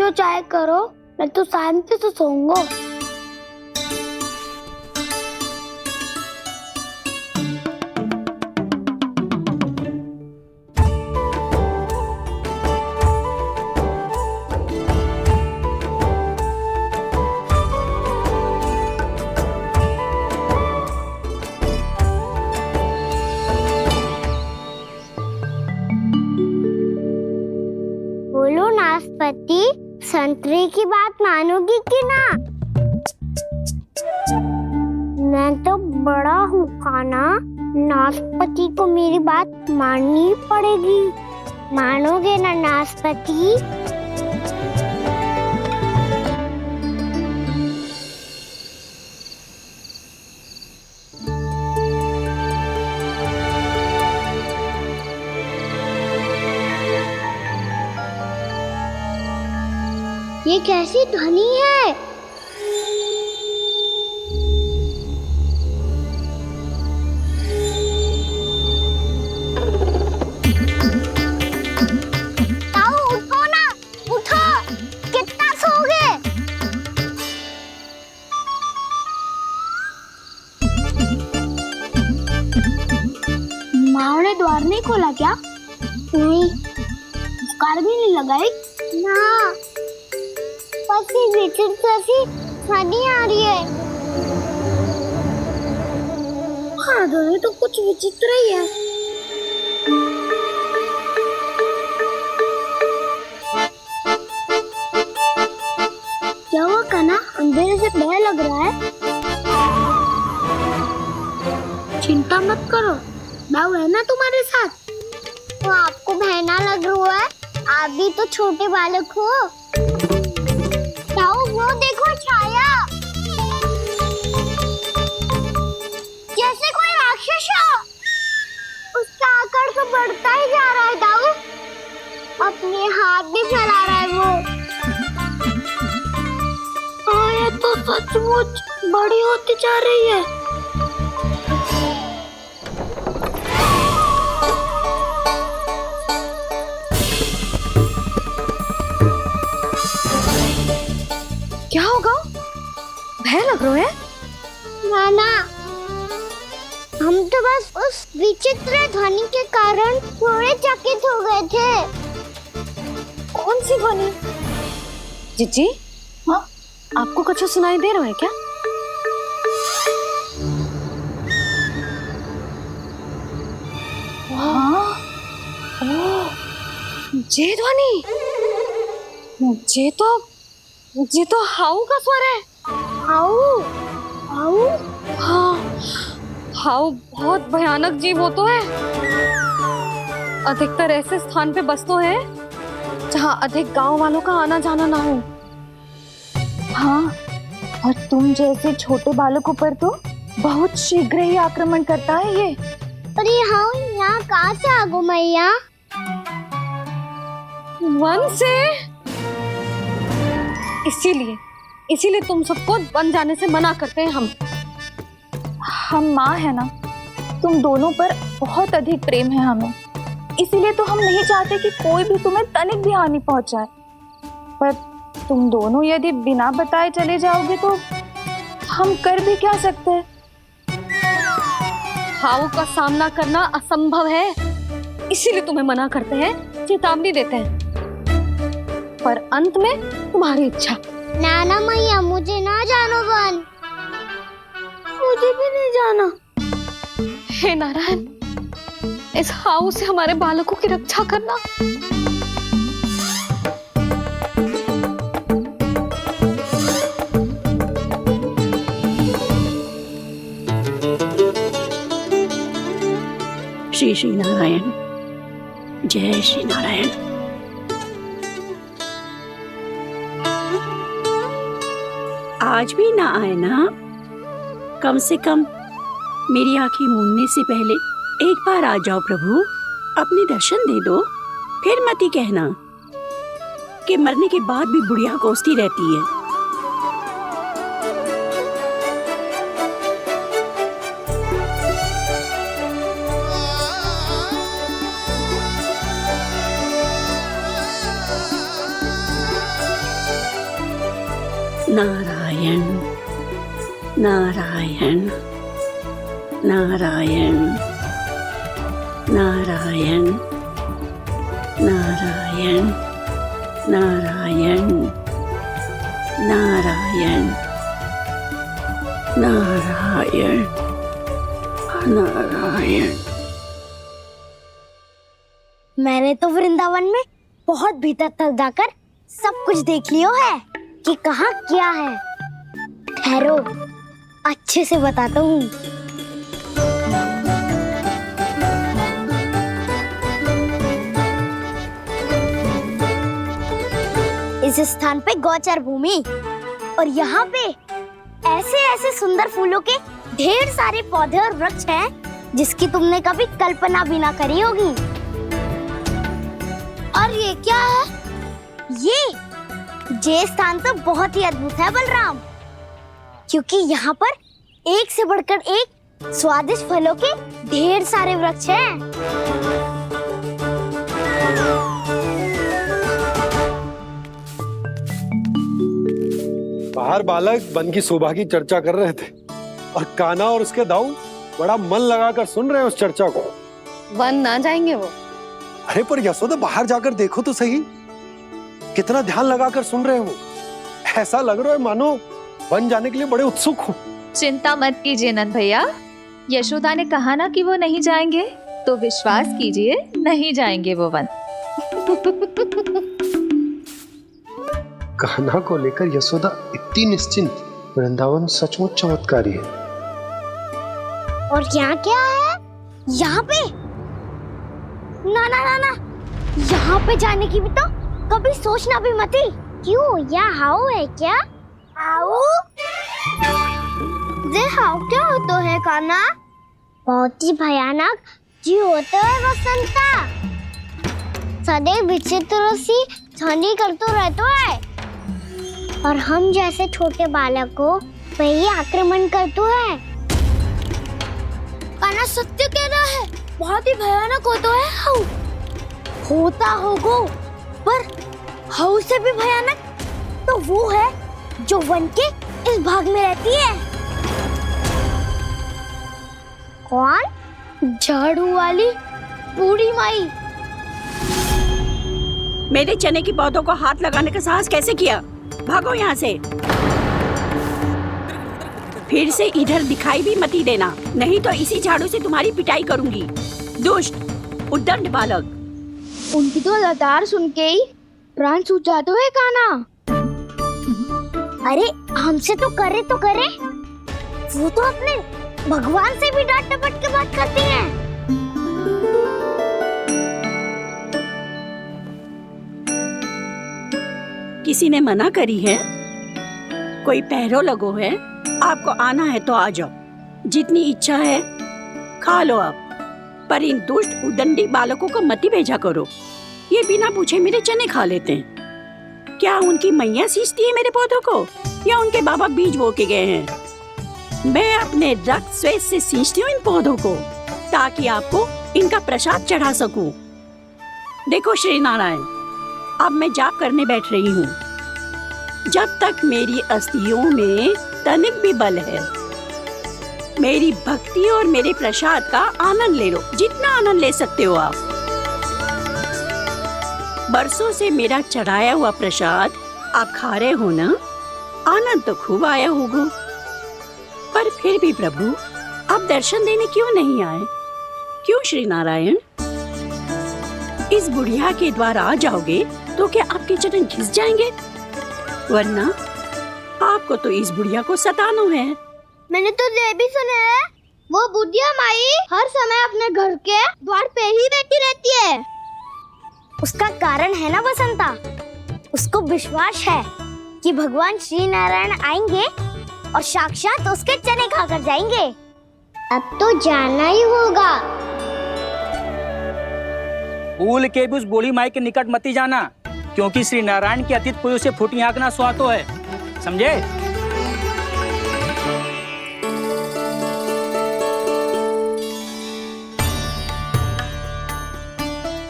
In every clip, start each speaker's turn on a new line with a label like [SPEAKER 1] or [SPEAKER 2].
[SPEAKER 1] जो चाहे करो, मैं तो शांति से सोऊंगा। बोलो नाशपाती, संतरे की बात मानोगी कि ना? मैं तो बड़ा हूँ खाना, नाशपाती को मेरी बात माननी पड़ेगी। मानोगे ना नाशपाती? ये कैसी ध्वनि है? ताऊ उठो ना, उठो, कितना सोओगे? माँ ने द्वार नहीं खोला क्या? नहीं। कार भी नहीं लगाई? ना। विचित्र सी ध्वनि आ रही है। हाँ, ध्वनि तो कुछ विचित्र ही है। क्या हुआ कान्हा? अंधेरे से डर लग रहा है। चिंता मत करो, दाऊ है ना तुम्हारे साथ। तो आपको बहना लग रहा है, आप भी तो छोटे बालक हो। वो देखो छाया, जैसे कोई राक्षस हो। उसका आकार तो बढ़ता ही जा रहा है दाऊ, अपने हाथ भी फैला रहा है वो। हाँ, ये तो सचमुच बड़ी होती जा रही है।
[SPEAKER 2] क्या होगा? भय लग रहा है?
[SPEAKER 1] नाना, हम तो बस उस विचित्र ध्वनि के कारण थोड़े चकित हो गए थे।
[SPEAKER 2] कौन सी ध्वनि? जीजी, हाँ, आपको कुछ सुनाई दे रहा है क्या? हाँ, ओह, ये ध्वनि, ये तो हाउ का स्वर है।
[SPEAKER 1] हाउ? हाउ?
[SPEAKER 2] हाँ, हाउ बहुत भयानक जीव हो तो है। अधिकतर ऐसे स्थान पे बसते हैं जहाँ अधिक गांव वालों का आना जाना ना हो।
[SPEAKER 3] हाँ, और तुम जैसे छोटे बालकों पर तो बहुत शीघ्र ही आक्रमण करता है ये।
[SPEAKER 1] पर ये हाउ यहाँ कहाँ से आ गो मैया?
[SPEAKER 2] वन से। इसीलिए तुम सबको वन जाने से मना करते हैं
[SPEAKER 3] हम माँ है ना, तुम दोनों पर बहुत अधिक प्रेम है हमें, इसीलिए तो हम नहीं चाहते कि कोई भी तुम्हें तनिक भी हानि पहुंचाए। पर तुम दोनों यदि बिना बताए चले जाओगे तो हम कर भी क्या सकते हैं?
[SPEAKER 2] हाउ का सामना करना असंभव है, इसीलिए तुम्हें मना करते हैं, चेतावनी देते हैं। पर अंत में तुम्हारी इच्छा।
[SPEAKER 1] नाना मैया, मुझे ना जानो वन। मुझे भी नहीं जाना।
[SPEAKER 2] हे नारायण, इस हाउ से हमारे बालकों की रक्षा करना।
[SPEAKER 4] श्री श्री नारायण, जय श्री नारायण। आज भी ना आए ना? कम से कम मेरी आंखें मूंदने से पहले एक बार आ जाओ प्रभु, अपने दर्शन दे दो। फिर मत ही कहना कि मरने के बाद भी बुढ़िया कोसती रहती है। नारायण नारायण नारायण नारायण नारायण नारायण नारायण नारायण नारायण।
[SPEAKER 1] मैंने तो वृंदावन में बहुत भीतर तक जाकर सब कुछ देख लियो है कि कहाँ क्या है। ठहरो, अच्छे से बताता हूँ। इस स्थान पे गौचर भूमि और यहाँ पे ऐसे ऐसे सुंदर फूलों के ढेर सारे पौधे और वृक्ष हैं जिसकी तुमने कभी कल्पना भी ना करी होगी। और ये क्या है? ये स्थान तो बहुत ही अद्भुत है बलराम, क्योंकि यहाँ पर एक से बढ़कर एक स्वादिष्ट फलों के ढेर सारे वृक्ष हैं।
[SPEAKER 5] बाहर बालक वन की शोभा की चर्चा कर रहे थे और कान्हा और उसके दाऊ बड़ा मन लगाकर सुन रहे हैं उस चर्चा को।
[SPEAKER 2] वन ना जाएंगे वो?
[SPEAKER 5] अरे पर यशोदा, बाहर जाकर देखो तो सही, कितना ध्यान लगाकर सुन रहे हो। ऐसा लग रहा है मानो वन जाने के लिए बड़े उत्सुक हो।
[SPEAKER 3] चिंता मत कीजिए नंद भैया, यशोदा ने कहा ना कि वो नहीं जाएंगे, तो विश्वास कीजिए नहीं जाएंगे वो वन।
[SPEAKER 5] कान्हा को लेकर यशोदा इतनी निश्चिंत, वृंदावन सचमुच चमत्कारी है।
[SPEAKER 1] और यहाँ क्या है? यहाँ पे ना ना ना ना, यहाँ पे जाने की भी तो कभी सोचना भी मत ही। क्यों, यहाँ हाउ है क्या? हाउ? ये हाउ क्या होता है कान्हा? बहुत ही भयानक जी होता है वसंता। सदैव विचित्र सी ध्वनि करते रहता है और हम जैसे छोटे बालक को वही आक्रमण करते हैं। कान्हा सत्य कह रहा है, बहुत ही भयानक होता है हाउ। होता होगा, पर हाउ से भी भयानक तो वो है जो वन के इस भाग में रहती है। कौन? झाड़ू वाली बूढ़ी माई।
[SPEAKER 4] मेरे चने की पौधों को हाथ लगाने का साहस कैसे किया? भागो यहाँ से। फिर से इधर दिखाई भी मत ही देना, नहीं तो इसी झाड़ू से तुम्हारी पिटाई करूंगी। दुष्ट उद्दंड बालक।
[SPEAKER 1] उनकी तो लतार सुन के ही प्राण सूझ जाते हुए कान्हा। अरे हमसे तो करे, वो तो अपने भगवान से भी डांट डपट के बात करती हैं।
[SPEAKER 4] किसी ने मना करी है? कोई पैरों लगो है? आपको आना है तो आ जाओ, जितनी इच्छा है खा लो आप, पर इन दुष्ट उदंडी बालकों को मत ही भेजा करो। ये बिना पूछे मेरे चने खा लेते हैं। क्या उनकी मैया सींचती है मेरे पौधों को, या उनके बाबा बीज बो के गए हैं? मैं अपने रक्त स्वेद से सींचती हूँ इन पौधों को, ताकि आपको इनका प्रसाद चढ़ा सकूं। देखो श्री नारायण, अब मैं जाप करने बैठ रही हूँ। जब तक मेरी अस्थियों में तनिक भी बल है, मेरी भक्ति और मेरे प्रसाद का आनंद ले लो, जितना आनंद ले सकते हो आप। बरसों से मेरा चढ़ाया हुआ प्रसाद आप खा रहे हो ना, आनंद तो खूब आया होगा। पर फिर भी प्रभु, आप दर्शन देने क्यों नहीं आए? क्यों श्री नारायण? इस बुढ़िया के द्वार आ जाओगे तो क्या आपके चरण घिस जाएंगे? वरना आपको तो इस बुढ़िया को सताना है।
[SPEAKER 1] मैंने तो ये भी सुना है, वो बुढ़िया माई हर समय अपने घर के द्वार पे ही बैठी रहती है। उसका कारण है ना बसंता, उसको विश्वास है कि भगवान श्री नारायण आएंगे और साक्षात उसके चने खाकर जाएंगे। अब तो जाना ही होगा।
[SPEAKER 6] भूल के भी उस बूढ़ी माई के निकट मत ही जाना, क्योंकि श्री नारायण के अतीत पुरुष से फूटी हाँकना स्वातो है, समझे?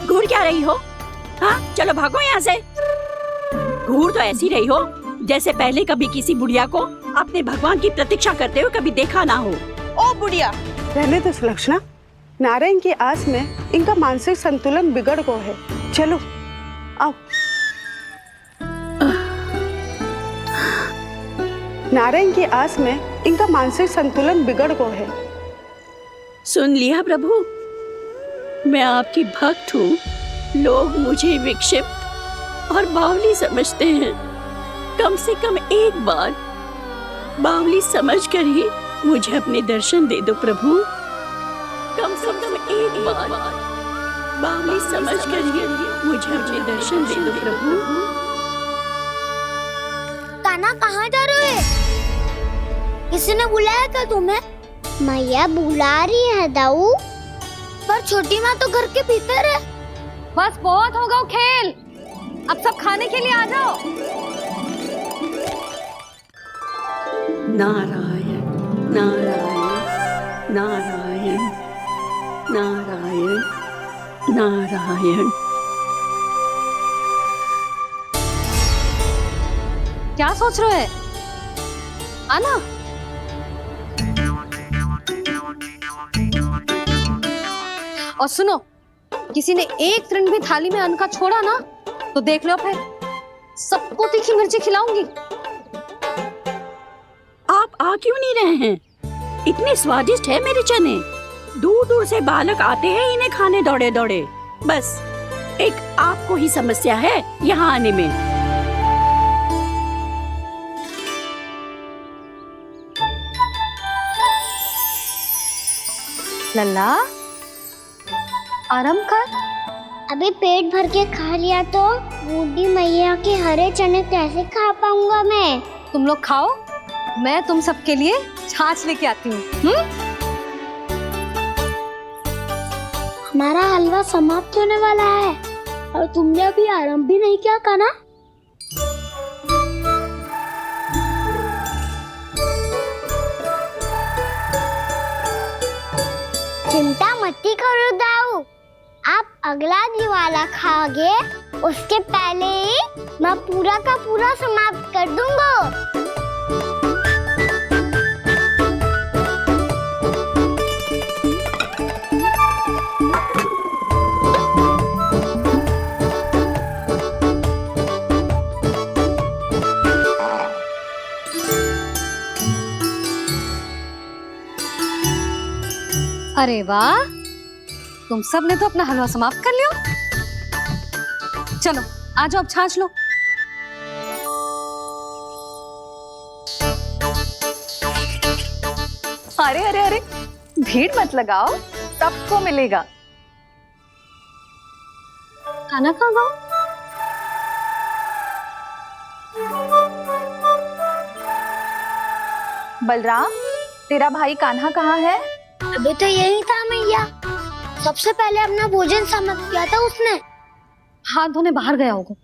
[SPEAKER 4] घूर क्या रही हो? हाँ, चलो भागो यहाँ से। घूर तो ऐसी रही हो जैसे पहले कभी किसी बुढ़िया को अपने भगवान की प्रतीक्षा करते हुए कभी देखा ना हो।
[SPEAKER 7] ओ बुढ़िया,
[SPEAKER 8] रहने दो सुलक्षणा। नारायण की आस में इनका मानसिक संतुलन बिगड़ गया है। चलो आओ। नारायण की आस में इनका मानसिक संतुलन बिगड़ गया है।
[SPEAKER 4] सुन लिया प्रभु, मैं आपकी भक्त हूँ। लोग मुझे विक्षिप्त और बावली समझते हैं। कम से कम एक बार बावली समझकर ही मुझे अपने दर्शन दे दो प्रभु। कम से कम एक बार बावली समझकर ही मुझे अपने दर्शन दे दो प्रभु।
[SPEAKER 1] कान्हा कहाँ जा रहे हो? किसी ने बुलाया क्या तुम्हें? मैया बुला रही है दाऊ, पर छोटी माँ तो घर के भीतर है।
[SPEAKER 2] बस बहुत होगा वो खेल, अब सब खाने के लिए आ जाओ।
[SPEAKER 4] नारायण नारायण नारायण नारायण नारायण।
[SPEAKER 2] क्या सोच रहे हो? आना। और सुनो, किसी ने एक तृण भी थाली में अन्न का छोड़ा ना तो देख लो, फिर सबको तीखी मिर्ची खिलाऊंगी।
[SPEAKER 4] आप आ क्यों नहीं रहे हैं? इतने स्वादिष्ट है मेरे चने। दूर दूर से बालक आते हैं इन्हें खाने दौड़े दौड़े। बस एक आपको ही समस्या है यहाँ आने में।
[SPEAKER 2] लल्ला, आराम कर।
[SPEAKER 1] अभी पेट भर के खा लिया तो बूढ़ी मैया के हरे चने कैसे खा पाऊंगा मैं?
[SPEAKER 2] तुम लोग खाओ, मैं तुम सबके लिए छाछ लेके आती हूँ।
[SPEAKER 1] हमारा हलवा समाप्त होने वाला है और तुमने अभी आराम भी नहीं किया कान्हा। चिंता मत करो दाऊ, आप अगला दिवाला खाओगे उसके पहले ही मैं पूरा का पूरा समाप्त कर दूंगा।
[SPEAKER 2] अरे वाह, तुम सब ने तो अपना हलवा समाप्त कर लिया। चलो आ जाओ, अब छाछ लो।
[SPEAKER 3] अरे अरे अरे, भीड़ मत लगाओ, सबको मिलेगा।
[SPEAKER 2] खाना खा जाओ।
[SPEAKER 3] बलराम, तेरा भाई कान्हा कहाँ है?
[SPEAKER 1] अभी तो यही था मैया, सबसे पहले अपना भोजन समाप्त किया था उसने।
[SPEAKER 2] हाथ धोने बाहर गया होगा।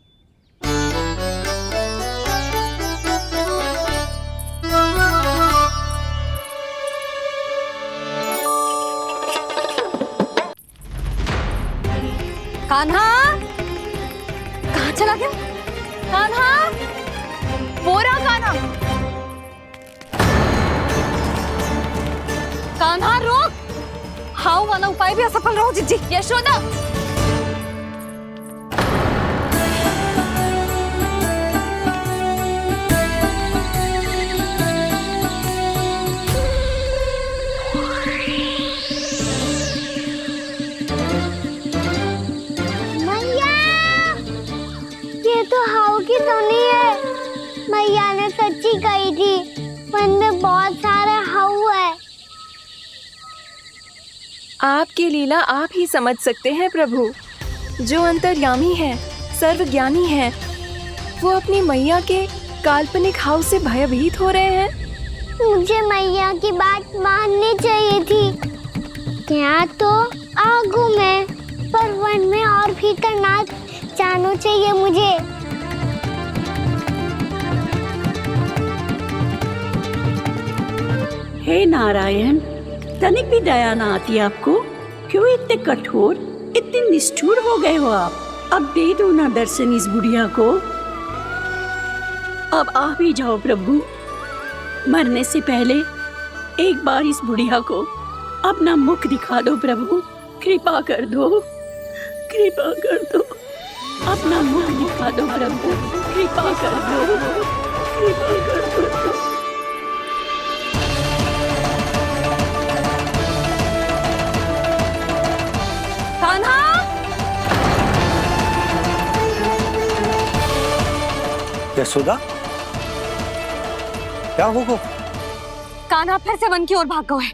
[SPEAKER 2] कान्हा कहाँ चला गया? कान्हा,
[SPEAKER 3] वो रहा कान्हा।
[SPEAKER 2] कान्हा रोक! हाउ वाला उपाय भी असफल रहो जिज्जी।
[SPEAKER 3] यशोदा,
[SPEAKER 1] मैया, ये तो हाउ की धुनी है। मैया ने सच्ची कही थी, मन में बहुत सारे हाउ है।
[SPEAKER 9] आपकी लीला आप ही समझ सकते हैं प्रभु। जो अंतर्यामी है, सर्वज्ञानी है, वो अपनी मैया के काल्पनिक हाव से भयभीत हो रहे हैं।
[SPEAKER 1] मुझे मैया की बात माननी चाहिए थी। यहाँ तो आगू में, पर वन में और भीतर ना जाना चाहिए मुझे।
[SPEAKER 4] हे नारायण, तनिक भी दया ना आती आपको? क्यों इतने कठोर, इतने निष्ठुर हो गए हो आप? अब दे दो ना दर्शन इस बुढ़िया को। अब आप ही जाओ प्रभु। मरने से पहले एक बार इस बुढ़िया को अपना मुख दिखा दो प्रभु। कृपा कर दो, कृपा कर दो। अपना मुख दिखा दो प्रभु। कृपा कर दो, कृपा कर दो।
[SPEAKER 2] कान्हा,
[SPEAKER 5] यशोदा, क्या होगा?
[SPEAKER 2] कान्हा फिर से वन की ओर भाग गए।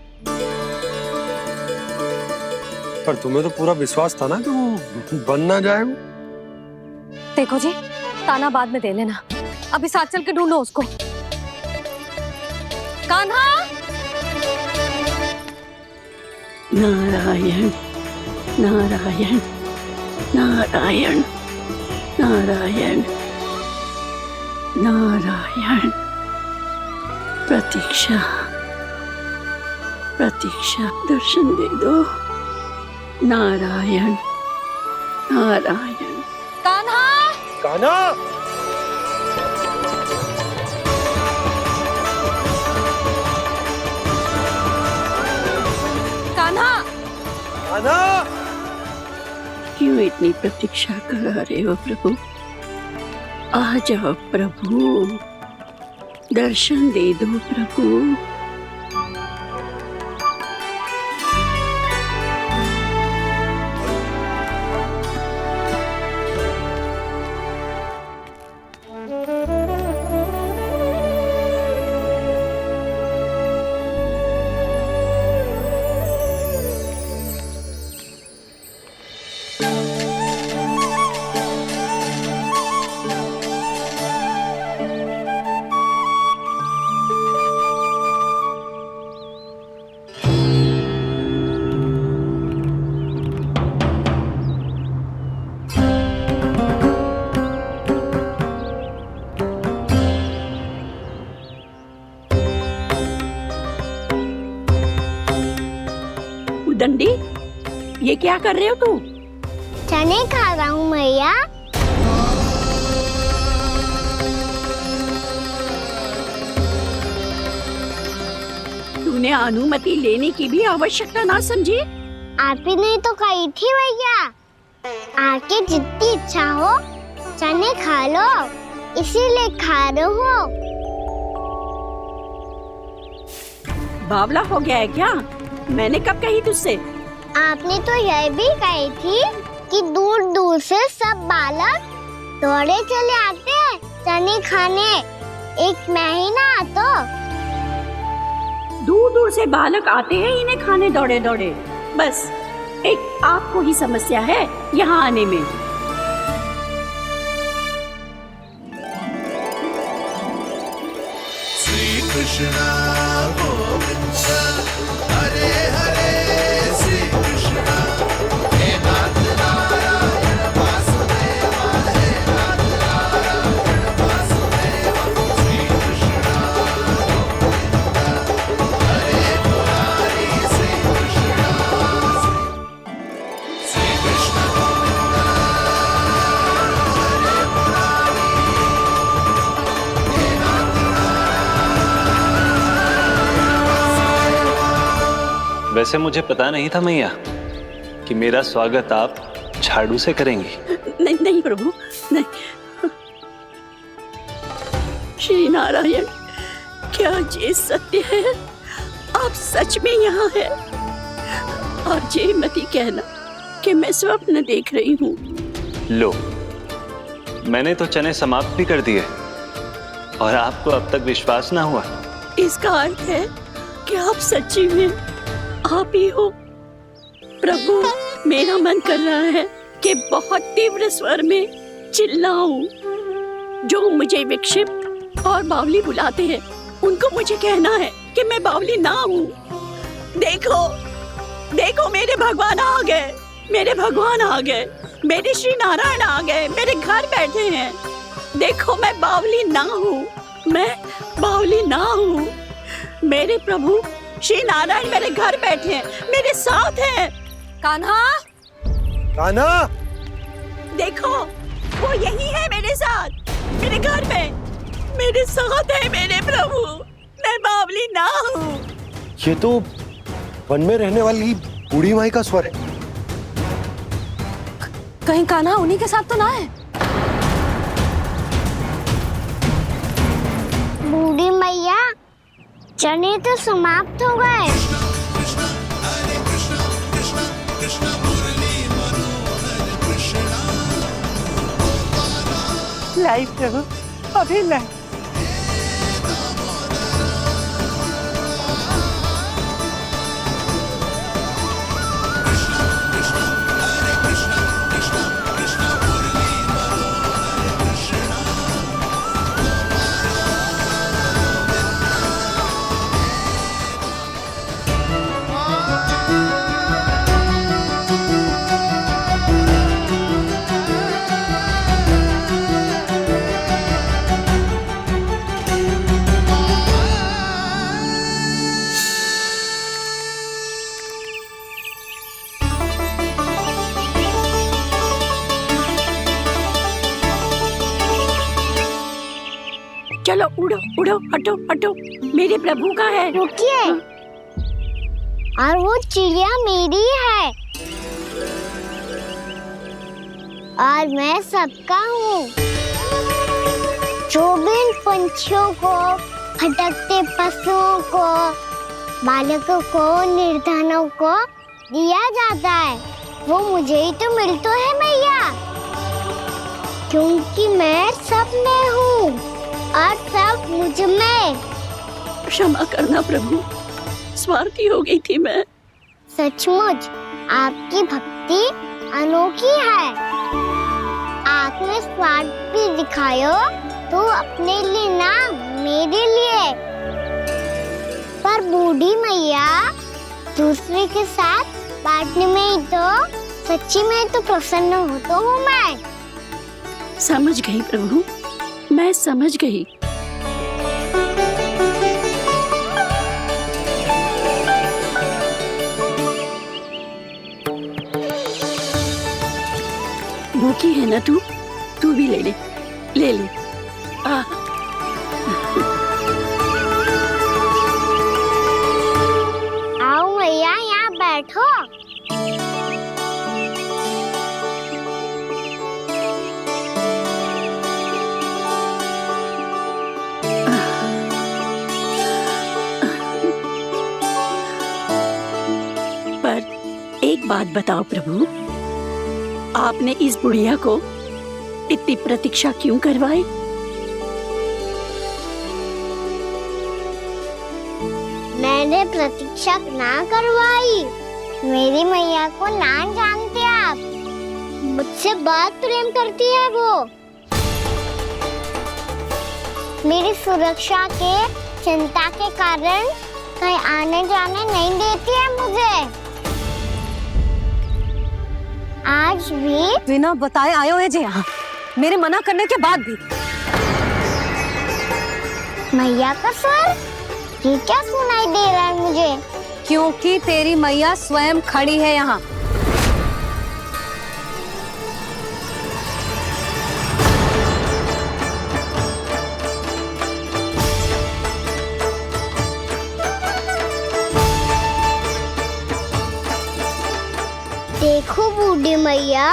[SPEAKER 5] पर तुम्हें तो पूरा विश्वास था ना कि वो बन ना जाए।
[SPEAKER 2] देखो जी, ताना बाद में दे लेना, अभी साथ चल के ढूंढो उसको। कान्हा,
[SPEAKER 4] नारायण नारायण नारायण नारायण नारायण। प्रतीक्षा प्रतीक्षा, दर्शन दे दो। नारायण नारायण।
[SPEAKER 2] कान्हा,
[SPEAKER 5] कान्हा,
[SPEAKER 2] कान्हा,
[SPEAKER 5] कान्हा।
[SPEAKER 4] क्यों इतनी प्रतीक्षा करा रहे हो प्रभु? आ जाओ प्रभु, दर्शन दे दो प्रभु। दंडी, ये क्या कर रहे हो तू?
[SPEAKER 1] चने खा रहा हूँ मैया।
[SPEAKER 4] तूने अनुमति लेने की भी आवश्यकता ना समझी?
[SPEAKER 1] आप ही नहीं तो कही थी भैया, आके जितनी इच्छा हो चने खा लो, इसीलिए खा रहे हो।
[SPEAKER 4] बावला हो गया है क्या? मैंने कब कही तुझसे?
[SPEAKER 1] आपने तो यह भी कही थी कि दूर दूर से सब बालक दौड़े चले आते हैं चने खाने, एक महीना तो
[SPEAKER 4] दूर दूर से बालक आते हैं इन्हें खाने दौड़े दौड़े। बस एक आपको ही समस्या है यहाँ आने में।
[SPEAKER 7] श्री कृष्णा गोविंद हरे हरे श्री कृष्णा हे नाथ नारायण वासुदेवा हे नाथ नारायण वासुदेवा श्री कृष्णा गोविंद हरे मुरारी श्री कृष्णा श्री कृष्ण गोविंद हरे मुरारी हे नाथ
[SPEAKER 10] वैसे मुझे पता नहीं था मैया कि मेरा स्वागत आप झाड़ू से करेंगी।
[SPEAKER 4] नहीं नहीं प्रभु, नहीं। श्री नारायण, क्या ये सत्य है? आप सच में यहाँ हैं? और ये मत ही कहना कि मैं स्वप्न देख रही हूँ।
[SPEAKER 10] लो, मैंने तो चने समाप्त भी कर दिए और आपको अब तक विश्वास ना हुआ।
[SPEAKER 4] इसका अर्थ है कि आप सच्ची में आप ही हो। प्रभु, मेरा मन कर रहा है कि बहुत तीव्र स्वर में चिल्लाऊं। जो मुझे विक्षिप्त और बावली बुलाते हैं उनको मुझे कहना है कि मैं बावली ना हूँ। देखो देखो, मेरे भगवान आ गए, मेरे भगवान आ गए, मेरे श्री नारायण आ गए, मेरे घर बैठे हैं। देखो, मैं बावली ना हूँ, मैं बावली ना हूँ। मेरे प्रभु श्री नारायण मेरे घर बैठे हैं, मेरे साथ हैं।
[SPEAKER 2] कान्हा,
[SPEAKER 5] कान्हा,
[SPEAKER 4] देखो, वो यही है मेरे साथ, मेरे घर में। मेरे साथ है मेरे प्रभु, मैं बावली ना हूँ।
[SPEAKER 5] ये तो वन में रहने वाली बूढ़ी माई का स्वर है।
[SPEAKER 2] कहीं कान्हा उन्हीं के साथ तो ना है?
[SPEAKER 1] बूढ़ी मैया, चने तो समाप्त हो गए।
[SPEAKER 8] लाई प्रभु, अभी लाई।
[SPEAKER 4] चलो उड़ो उड़ो, हटो हटो, मेरे प्रभु का है।
[SPEAKER 1] रुकिए, और वो चिड़िया मेरी है और मैं सबका हूँ। जो भी इन पंछियों को, भटकते पशुओं को, बालकों को, निर्धनों को दिया जाता है, वो मुझे ही तो मिलता है मैया, क्योंकि मैं सब में हूँ और सब मुझ में।
[SPEAKER 4] क्षमा करना प्रभु, स्वार्थी हो गई थी मैं।
[SPEAKER 1] सचमुच आपकी भक्ति अनोखी है। आपने स्वार्थ भी दिखायो तो अपने लिए ना, मेरे लिए। पर बूढ़ी मैया, दूसरे के साथ बांटने में ही तो सच्ची में तो प्रसन्न होता हूँ मैं।
[SPEAKER 4] समझ गई प्रभु, मैं समझ गई। भूखी है ना तू भी ले ले, ले ले।
[SPEAKER 1] आओ मैया, यहाँ बैठो।
[SPEAKER 4] पर एक बात बताओ प्रभु, आपने इस बुढ़िया को इतनी प्रतीक्षा क्यों करवाई?
[SPEAKER 1] मैंने प्रतीक्षा ना करवाई। मेरी मैया को ना जानते आप, मुझसे बहुत प्रेम करती है वो। मेरी सुरक्षा के चिंता के कारण कहीं आने जाने नहीं देती है मुझे। आज भी
[SPEAKER 2] बिना बताए आयो है जी यहाँ, मेरे मना करने के बाद भी।
[SPEAKER 1] मैया का स्वर, ये क्या सुनाई दे रहा है मुझे?
[SPEAKER 2] क्योंकि तेरी मैया स्वयं खड़ी है यहाँ।
[SPEAKER 1] देखो बूढ़ी मैया,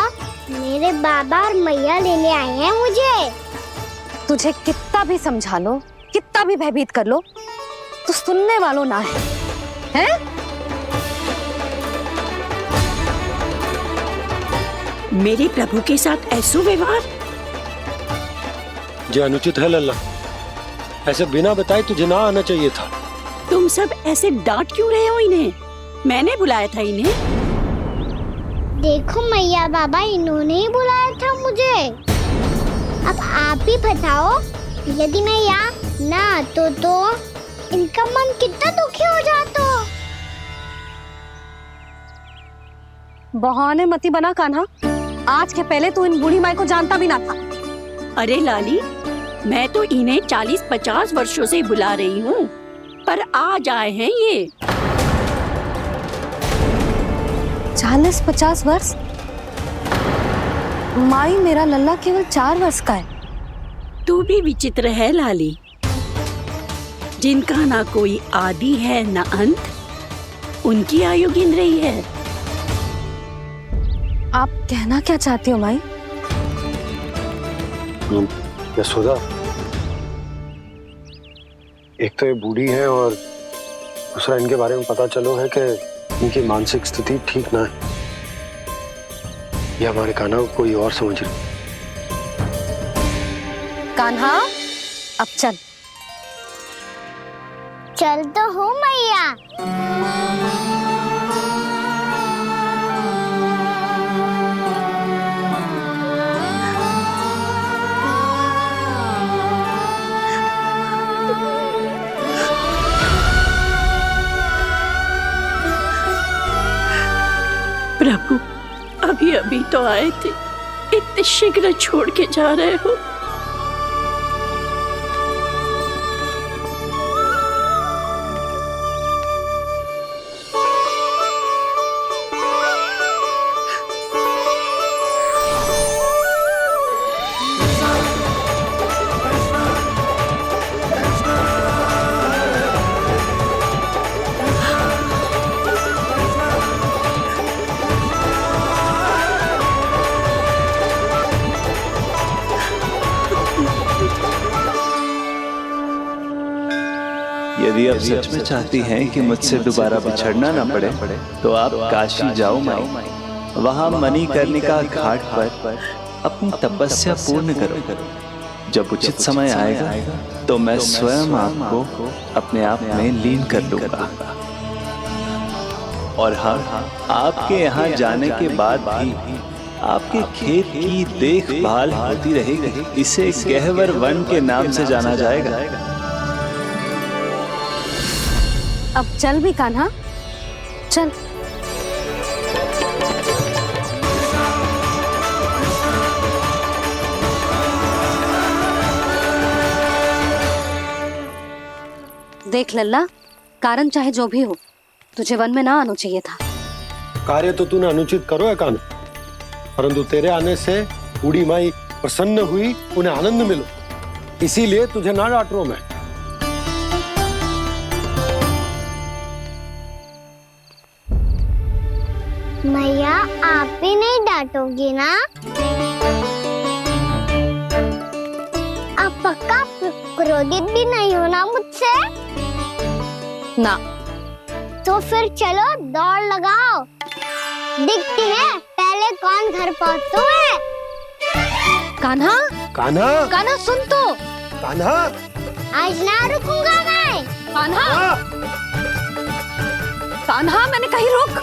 [SPEAKER 1] मेरे बाबा और मैया लेने आए हैं मुझे।
[SPEAKER 2] तुझे कितना भी समझा लो, कितना भी भयभीत कर लो, तो सुनने वालों ना है, हैं?
[SPEAKER 4] मेरे प्रभु के साथ ऐसा व्यवहार
[SPEAKER 5] जो अनुचित है लल्ला। ऐसे बिना बताए तुझे ना आना चाहिए था।
[SPEAKER 4] तुम सब ऐसे डांट क्यों रहे हो इन्हें? मैंने बुलाया था इन्हें।
[SPEAKER 1] देखो मैया बाबा, इन्होंने ही बुलाया था मुझे। अब आप ही बताओ, यदि मैं यहाँ ना आतो तो इनका मन कितना दुखी हो जाता।
[SPEAKER 2] बहाने मती बना कान्हा, आज के पहले तू इन बूढ़ी माई को जानता भी ना था।
[SPEAKER 4] अरे लाली, मैं तो इन्हें 40-50 वर्षों से बुला रही हूँ, पर आज आए हैं ये।
[SPEAKER 2] 40-50 वर्ष? माई, मेरा लल्ला केवल 4 वर्ष का है।
[SPEAKER 4] तू भी विचित्र है लाली, जिनका ना कोई आदि है ना अंत, उनकी आयु गिन रही है।
[SPEAKER 2] आप कहना क्या चाहती हो माई?
[SPEAKER 5] यशोदा, एक तो ये बूढ़ी है और दूसरा इनके बारे में पता चलो है कि इनकी मानसिक स्थिति ठीक ना है। ये हमारे कान्हा को कोई और समझ रही।
[SPEAKER 2] कान्हा, अब चल।
[SPEAKER 1] चल तो हूँ मैया।
[SPEAKER 4] प्रभु, अभी अभी तो आए थे, इतने शीघ्र छोड़ के जा रहे हो।
[SPEAKER 10] यदि आप सच में चाहती हैं कि मुझसे दोबारा बिछड़ना ना पड़े तो आप काशी जाओ माई। वहां मणिकर्णिका घाट पर अपनी तपस्या पूर्ण करो। जब उचित समय आएगा तो मैं स्वयं आपको अपने आप में लीन कर लूंगा। और हाँ, आपके यहाँ जाने के बाद भी आपके खेत की देखभाल होती रहेगी। इसे गहवर वन के नाम से जाना जाएगा।
[SPEAKER 2] अब चल भी कान्हा, चल। देख लल्ला, कारण चाहे जो भी हो, तुझे वन में ना आना चाहिए था।
[SPEAKER 5] कार्य तो तूने अनुचित करो है कान्हा, परंतु तेरे आने से बूढ़ी माई प्रसन्न हुई, उन्हें आनंद मिलो, इसीलिए तुझे ना डांट रहा हूं मैं।
[SPEAKER 1] मैया, आप भी नहीं डांटोगी ना? आप पक्का क्रोधित भी नहीं हो ना मुझसे?
[SPEAKER 2] ना।
[SPEAKER 1] तो फिर चलो दौड़ लगाओ, दिखती है पहले कौन घर पहुंचता है।
[SPEAKER 2] कान्हा,
[SPEAKER 5] कान्हा,
[SPEAKER 2] कान्हा सुन तो।
[SPEAKER 5] कान्हा,
[SPEAKER 1] आज ना रुकूंगा मैं।
[SPEAKER 2] कान्हा, कान्हा, मैंने कही रुक।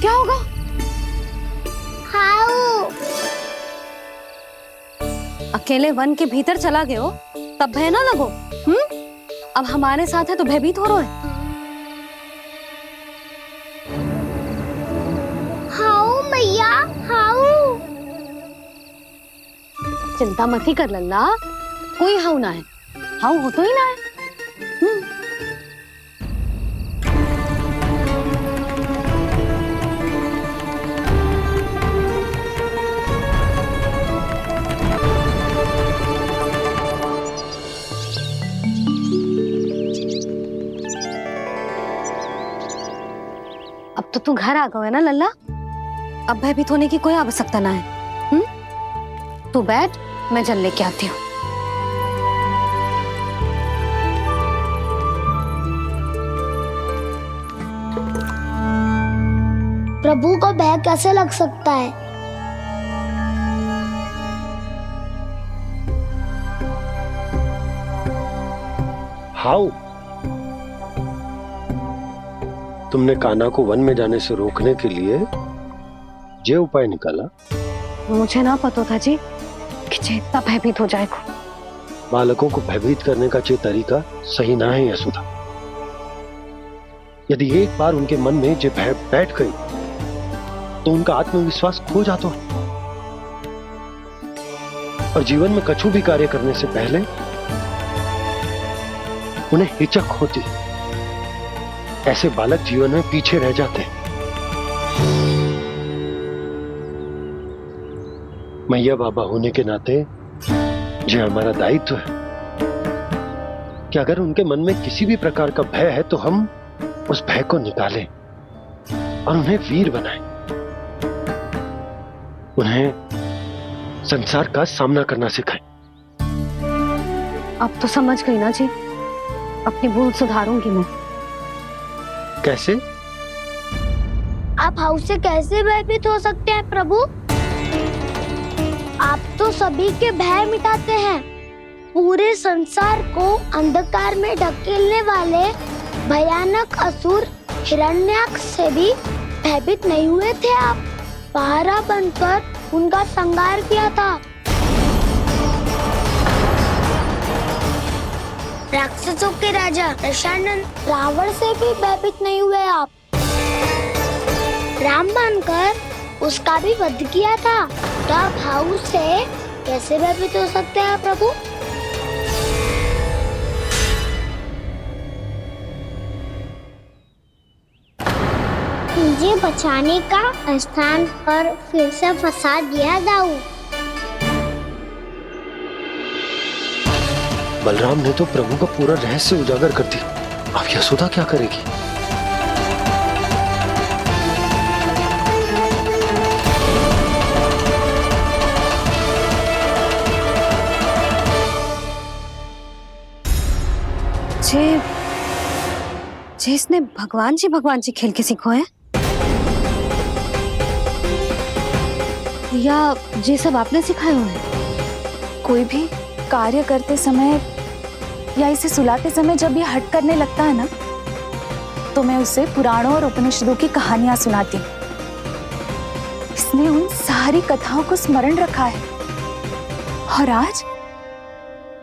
[SPEAKER 2] क्या होगा?
[SPEAKER 1] हाउ
[SPEAKER 2] अकेले वन के भीतर चला गए हो तब भय ना लगो। अब हमारे साथ है तो भयभीत हो रहे हैं।
[SPEAKER 1] हाउ मैया, हाउ।
[SPEAKER 2] चिंता मत ही कर लल्ला, कोई हाउ ना है। हाउ हो तो ही ना है। अब तो तू घर आ गया है ना लल्ला, अब भयभीत होने की कोई आवश्यकता ना है। तू बैठ, मैं जल लेके आती हूँ।
[SPEAKER 1] प्रभु को भय कैसे लग सकता है?
[SPEAKER 5] हाउ, तुमने कान्हा को वन में जाने से रोकने के लिए ये उपाय निकाला?
[SPEAKER 2] मुझे ना पता था जी कि इतना भयभीत हो जाएगा।
[SPEAKER 5] बालकों को भयभीत करने का ये तरीका सही ना है यशोदा। यदि एक बार उनके मन में ये भय बैठ गई तो उनका आत्मविश्वास खो जाता है और जीवन में कछु भी कार्य करने से पहले उन्हें हिचक होती। ऐसे बालक जीवन में पीछे रह जाते। मैया बाबा होने के नाते ये हमारा दायित्व है कि अगर उनके मन में किसी भी प्रकार का भय है तो हम उस भय को निकालें और उन्हें वीर बनाएं, उन्हें संसार का सामना करना सिखाएं।
[SPEAKER 2] अब तो समझ गई ना जी, अपनी भूल सुधारूंगी मैं।
[SPEAKER 5] कैसे?
[SPEAKER 1] आप हाउस से कैसे भयभीत हो सकते हैं प्रभु? आप तो सभी के भय मिटाते हैं। पूरे संसार को अंधकार में ढकेलने वाले भयानक असुर हिरण्याक्ष से भी भयभीत नहीं हुए थे आप। पहरा बनकर उनका संहार किया था। राक्षसों के राजा दशानन रावण से भी भयभीत नहीं हुए आप। राम बनकर उसका भी वध किया था। तो आप हाउस से कैसे भयभीत हो सकते हैं प्रभु? मुझे बचाने का स्थान पर फिर से फंसा दिया दाऊ।
[SPEAKER 5] बलराम ने तो प्रभु का पूरा रहस्य उजागर कर दी। अब यशोदा क्या करेगी?
[SPEAKER 2] जे इसने भगवान जी खेल के सीखो है, या ये सब आपने सिखाए हुए हैं?
[SPEAKER 3] कोई भी कार्य करते समय या इसे सुलाते समय जब ये हट करने लगता है ना, तो मैं उसे पुराणों और उपनिषदों की कहानियां सुनाती। इसने उन सारी कथाओं को स्मरण रखा है और आज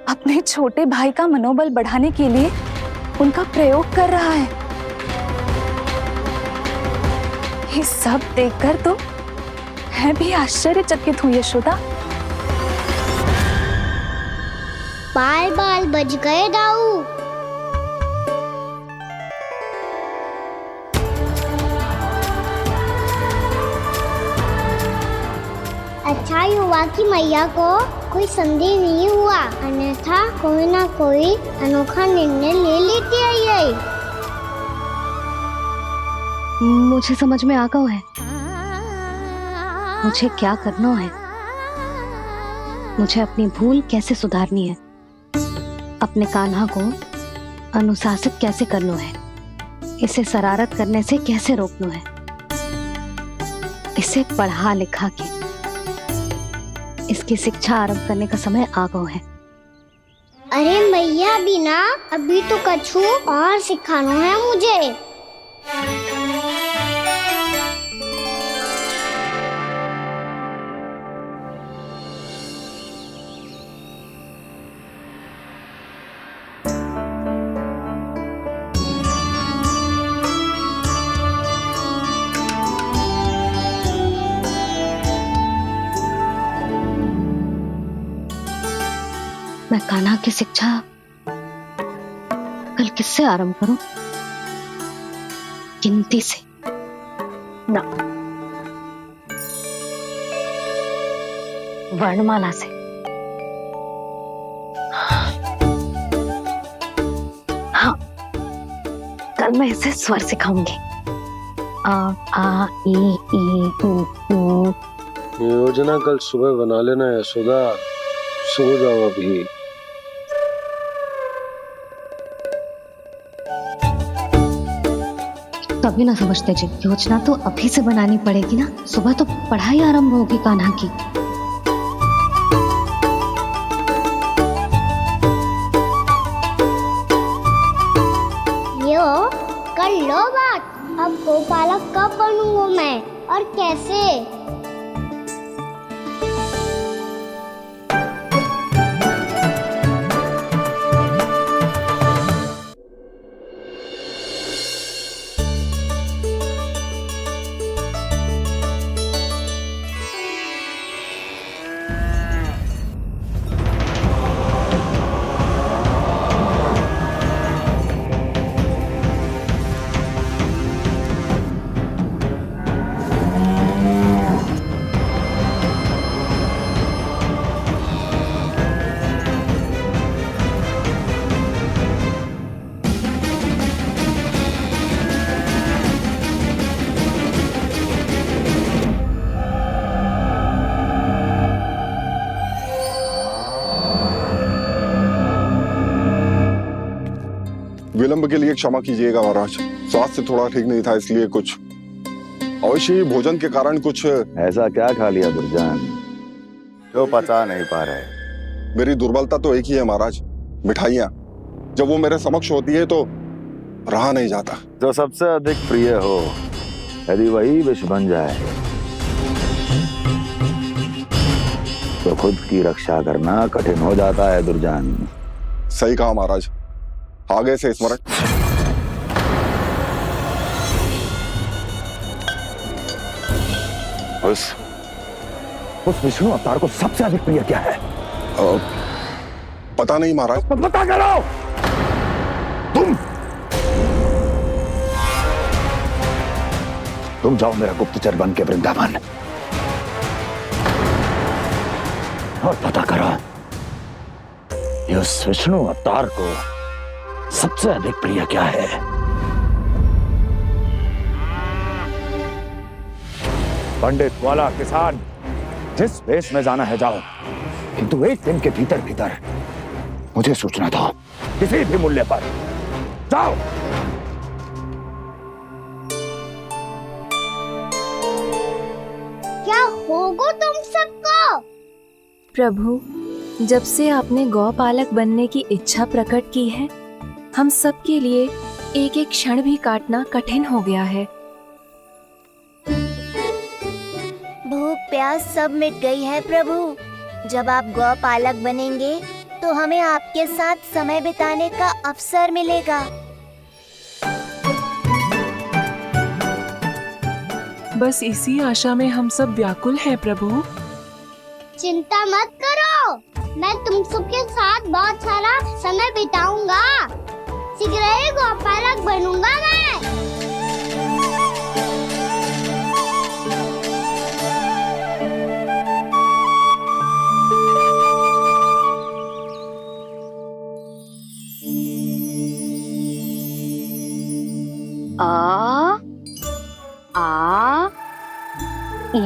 [SPEAKER 3] अपने छोटे भाई का मनोबल बढ़ाने के लिए उनका प्रयोग कर रहा है। ये सब देखकर तो मैं भी आश्चर्यचकित हुई यशोदा।
[SPEAKER 1] बाल बाल बज गए दाऊ। अच्छा ही हुआ कि मैया को कोई संदेह नहीं हुआ, अन्यथा कोई ना कोई अनोखा निर्णय ले लेती है ये।
[SPEAKER 2] मुझे समझ में आ गया है मुझे क्या करना है। मुझे अपनी भूल कैसे सुधारनी है, अपने कान्हा को अनुशासित कैसे करना है, इसे शरारत करने से कैसे रोकना है, इसे पढ़ा लिखा के इसकी शिक्षा आरंभ करने का समय आ गया है।
[SPEAKER 1] अरे मैया बिना अभी तो कछु और सिखाना है मुझे।
[SPEAKER 2] मैं कान्हा की शिक्षा कल किससे आरंभ करूं? गिनती से ना, वर्णमाला से। हाँ, कल मैं इसे स्वर सिखाऊंगी। आ आ ई ई उ।
[SPEAKER 5] योजना कल सुबह बना लेना यशोदा, सो जाओ अभी।
[SPEAKER 2] कभी ना समझते जी, योजना तो अभी से बनानी पड़ेगी ना। सुबह तो पढ़ाई आरंभ होगी कान्हा की।
[SPEAKER 1] यो कर लो बात। अब गोपालक कब बनूंगा मैं और कैसे?
[SPEAKER 11] विलंब के लिए क्षमा कीजिएगा महाराज, स्वास्थ्य थोड़ा ठीक नहीं था इसलिए कुछ अवश्य ही भोजन के कारण कुछ।
[SPEAKER 12] ऐसा क्या खा लिया दुर्जन जो पचा नहीं पा रहे?
[SPEAKER 11] मेरी दुर्बलता तो एक ही है महाराज, मिठाइयाँ। जब वो मेरे समक्ष होती है तो रहा नहीं जाता।
[SPEAKER 12] जो सबसे अधिक प्रिय हो यदि वही विष बन जाए तो खुद की रक्षा करना कठिन हो जाता है दुर्जन।
[SPEAKER 11] सही कहा महाराज, आगे से स्मरण।
[SPEAKER 12] उस विष्णु अवतार को सबसे अधिक प्रिय क्या है?
[SPEAKER 11] पता नहीं महाराज।
[SPEAKER 12] पता करो। तुम जाओ मेरा गुप्तचर बन के वृंदावन और पता करो उस विष्णु अवतार को सबसे अधिक प्रिय क्या है। पंडित वाला किसान जिस वेश में जाना है जाओ, किंतु एक दिन के भीतर भीतर मुझे सूचना दो, किसी भी मूल्य पर जाओ।
[SPEAKER 1] क्या होगा तुम सबको?
[SPEAKER 9] प्रभु, जब से आपने गौपालक बनने की इच्छा प्रकट की है, हम सब के लिए एक एक क्षण भी काटना कठिन हो गया है।
[SPEAKER 1] भूख प्यास सब मिट गई है प्रभु। जब आप गौपालक बनेंगे तो हमें आपके साथ समय बिताने का अवसर मिलेगा।
[SPEAKER 9] बस इसी आशा में हम सब व्याकुल हैं प्रभु।
[SPEAKER 1] चिंता मत करो, मैं तुम सबके साथ बहुत सारा समय बिताऊंगा। शीघ्र ही गौपालक बनूंगा मैं।
[SPEAKER 2] आ आ ई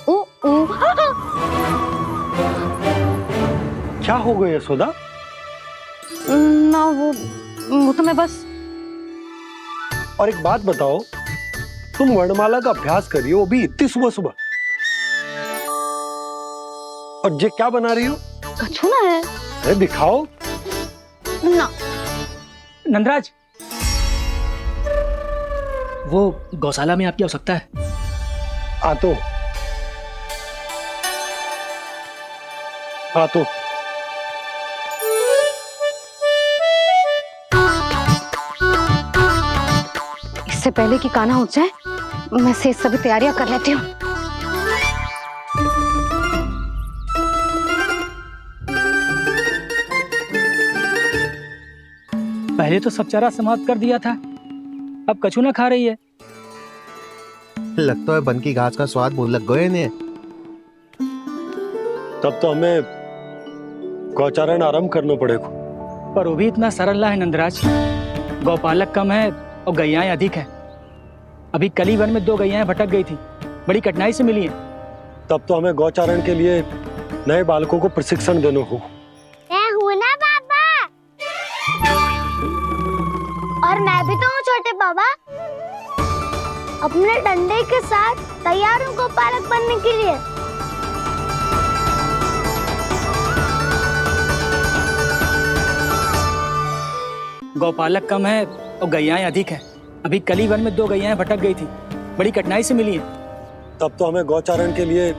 [SPEAKER 2] ओ ओ।
[SPEAKER 5] क्या हो गया यशोदा?
[SPEAKER 2] ना वो तो मैं बस।
[SPEAKER 5] और एक बात बताओ, तुम वर्णमाला का अभ्यास कर रही हो अभी इतनी सुबह सुबह, और ये क्या बना रही हो?
[SPEAKER 2] कछुआ है।
[SPEAKER 5] अरे दिखाओ
[SPEAKER 2] ना।
[SPEAKER 6] नंदराज, वो गौशाला में आपकी आवश्यकता है।
[SPEAKER 5] आ तो
[SPEAKER 2] इससे पहले कि कान्हा उठ जाए, मैं से सभी तैयारियां कर लेती हूँ।
[SPEAKER 6] पहले तो सब चारा समाप्त कर दिया था, अब कछू ना खा रही है।
[SPEAKER 13] लगता है बन की घास का स्वाद भूल लग गए ने।
[SPEAKER 5] तब तो हमें गौचारण आरंभ करना पड़ेगा।
[SPEAKER 6] पर वो भी इतना सरल है नंदराज। गौपालक कम है और गैयाएं अधिक है। अभी कली वन में 2 गैयाएं भटक गई थी, बड़ी कठिनाई से मिली है।
[SPEAKER 5] तब तो हमें गौचारण के लिए नए बालकों को प्रशिक्षण देना हो।
[SPEAKER 1] मैं हूँ ना बाबा, और मैं भी तो हूँ छोटे बाबा। अपने डंडे के साथ तैयार हूँ गौपालक बनने के लिए।
[SPEAKER 6] गौपालक कम है और गैयाएं अधिक है। अभी कली वन में 2 गैयाएं भटक गई थी, बड़ी कठिनाई से मिली है।
[SPEAKER 5] तब तो हमें गौचारण के लिए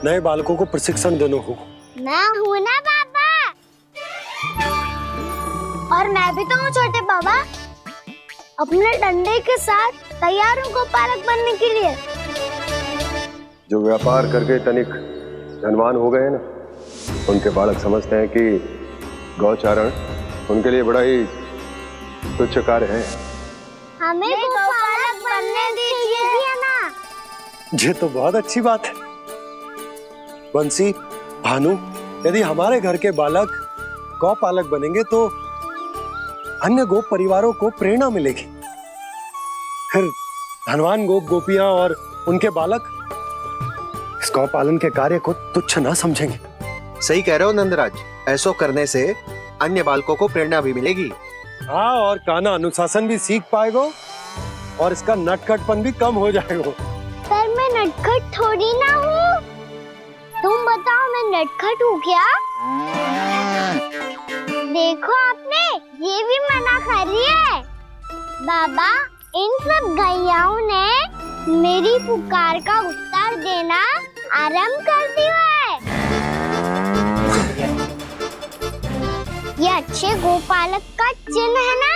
[SPEAKER 5] नए बालकों को प्रशिक्षण देना हो।
[SPEAKER 1] मैं हूँ ना बाबा, और मैं भी तो हूँ छोटे बाबा। अपने डंडे के साथ तैयार हूँ गौपालक बनने के लिए।
[SPEAKER 5] जो व्यापार करके तनिक धनवान हो गए हैं ना, उनके बालक समझते हैं कि गौचारण उनके लिए बड़ा ही तुच्छ कार्य है।
[SPEAKER 1] हमें गौपालक बनने दीजिए ना।
[SPEAKER 5] ये तो बहुत अच्छी बात है। बंसी, भानु, यदि हमारे घर के बालक गौपालक बनेंगे तो अन्य गोप परिवारों को प्रेरणा मिलेगी। फिर धनवान गोप गोपियां और उनके बालक इस गौ पालन के कार्य को तुच्छ ना समझेंगे।
[SPEAKER 13] सही कह रहे हो नंदराज, ऐसा करने से अन्य बालकों को प्रेरणा भी मिलेगी।
[SPEAKER 5] हाँ, और कान्हा अनुशासन भी सीख पाएगा और इसका नटखटपन भी कम हो जाएगा।
[SPEAKER 1] पर मैं नटखट थोड़ी ना हूँ। तुम बताओ मैं नटखट हूँ क्या? देखो आपने ये भी मना कर रही है। बाबा, इन सब गैयाओं ने मेरी पुकार का उत्तर देना आरंभ कर दिया है। ये अच्छे गोपालक का चिन्ह है ना?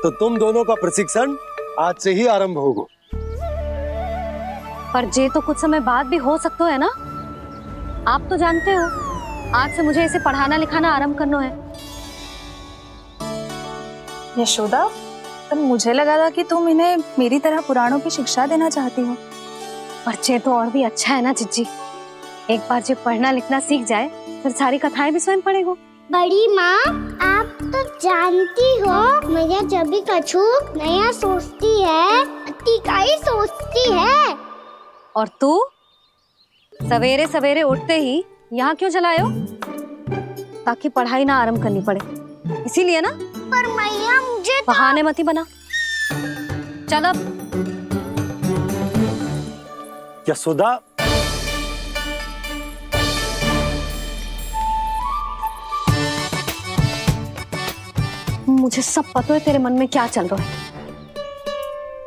[SPEAKER 5] तो तुम दोनों का प्रशिक्षण आज से ही आरंभ होगा।
[SPEAKER 2] पर जे तो कुछ समय बाद भी हो सकता है ना। आप तो जानते हो आज से मुझे इसे पढ़ाना लिखाना आरंभ करना है।
[SPEAKER 3] यशोदा, पर मुझे लगा था कि तुम इन्हें मेरी तरह पुराणों की शिक्षा देना चाहती हो।
[SPEAKER 2] पर जे तो और भी अच्छा है ना जिज्जी। एक बार जो पढ़ना लिखना सीख जाए फिर सारी कथाएं भी स्वयं पढ़ेगा।
[SPEAKER 1] बड़ी माँ, आप तो जानती हो मैया जब भी कछु नया सोचती है अतिकाई सोचती है।
[SPEAKER 2] और तू सवेरे सवेरे उठते ही यहाँ क्यों चलायो? ताकि पढ़ाई ना आरंभ करनी पड़े, इसीलिए ना।
[SPEAKER 1] पर मैया मुझे
[SPEAKER 2] बहाने मत ही बना। चल अब।
[SPEAKER 5] यशोदा,
[SPEAKER 2] मुझे सब पता है तेरे मन में क्या चल रहा है।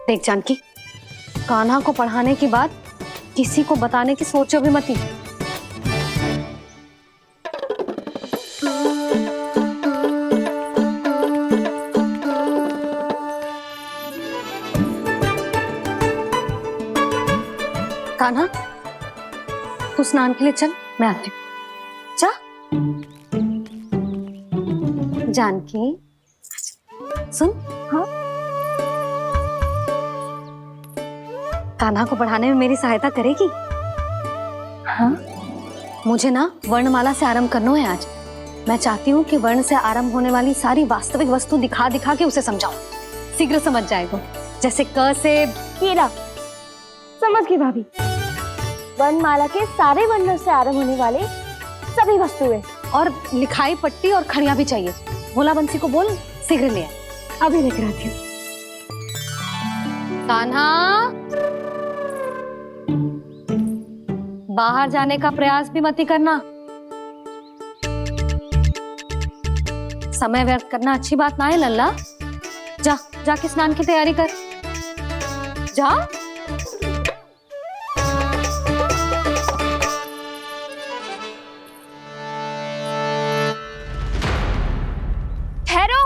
[SPEAKER 2] देख जानकी, कान्हा को पढ़ाने की बात किसी को बताने की सोचो भी मत ही। कान्हा, तू स्नान के लिए चल, मैं आती हूँ। जा। जानकी सुन। हाँ, कान्हा को पढ़ाने में मेरी सहायता करेगी? हाँ, मुझे ना वर्णमाला से आरंभ करना है आज। मैं चाहती हूँ कि वर्ण से आरंभ होने वाली सारी वास्तविक वस्तु दिखा दिखा के उसे समझाऊं। शीघ्र समझ जाएगा। जैसे क से
[SPEAKER 1] कीड़ा। समझ गई भाभी। वर्णमाला के सारे वर्णों से आरंभ होने वाले सभी वस्तुएं।
[SPEAKER 2] और लिखाई पट्टी और खड़िया भी चाहिए। भोला बंसी को बोल शीघ्र ले आए।
[SPEAKER 1] अभी लेकर आती हूँ।
[SPEAKER 2] कान्हा, बाहर जाने का प्रयास भी मत ही करना। समय व्यर्थ करना अच्छी बात ना है लल्ला। जा, जाके स्नान की तैयारी कर। जा।
[SPEAKER 1] ठहरो।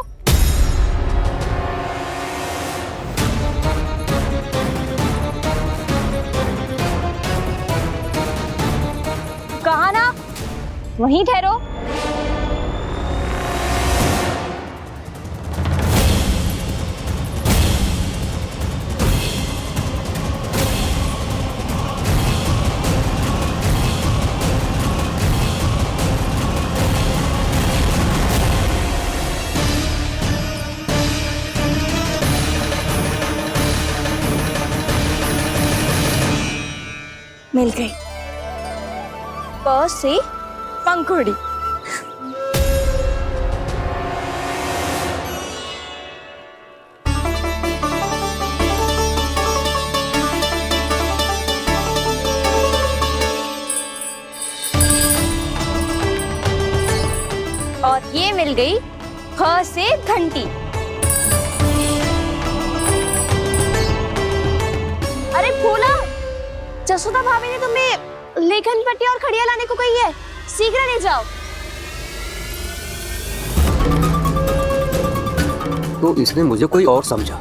[SPEAKER 1] कहा ना, वहीं ठहरो। मिल गई। प से पंखुड़ी। और ये मिल गई ख से घंटी। अरे फूला, जसोदा भाभी ने तुम्हें लेखन पट्टी और खड़िया लाने को कही है, शीघ्र ले जाओ।
[SPEAKER 14] तो इसने मुझे कोई और समझा,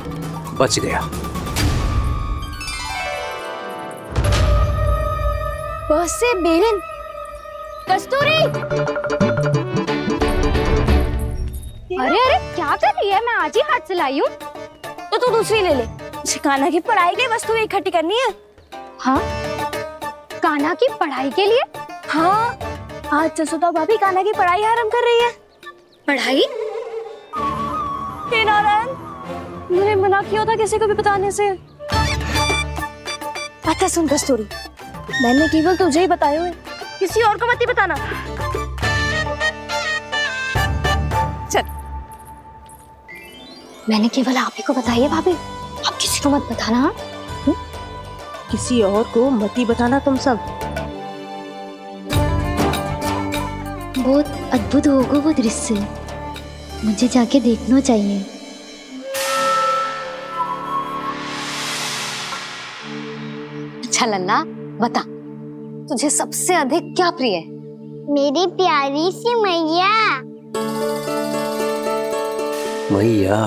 [SPEAKER 14] बच गया।
[SPEAKER 1] बस से बेलन। कस्तूरी। अरे अरे क्या कर रही है? मैं आज ही हाथ से लाई हूँ। तो तू दूसरी ले ले। कान्हा की पढ़ाई के लिए वस्तुएं इकट्ठी करनी है। हाँ, कान्हा की पढ़ाई के लिए? हाँ, आज जसोदा भाभी कान्हा की पढ़ाई आरंभ कर रही है। पढ़ाई? हे नारायण, मैंने मना किया था किसी को भी बताने से। अच्छा सुन कस्तूरी, मैंने केवल तुझे ही बताया है, किसी और को मत ही बताना।
[SPEAKER 2] मैंने केवल आप ही को बताई है भाभी, आप किसी को मत बताना। हाँ?
[SPEAKER 15] किसी और को मत ही बताना तुम सब।
[SPEAKER 1] बहुत अद्भुत होगा वो दृश्य, मुझे जाके देखना चाहिए।
[SPEAKER 2] अच्छा लल्ला, बता तुझे सबसे अधिक क्या प्रिय है?
[SPEAKER 1] मेरी प्यारी सी मैया।
[SPEAKER 14] मैया।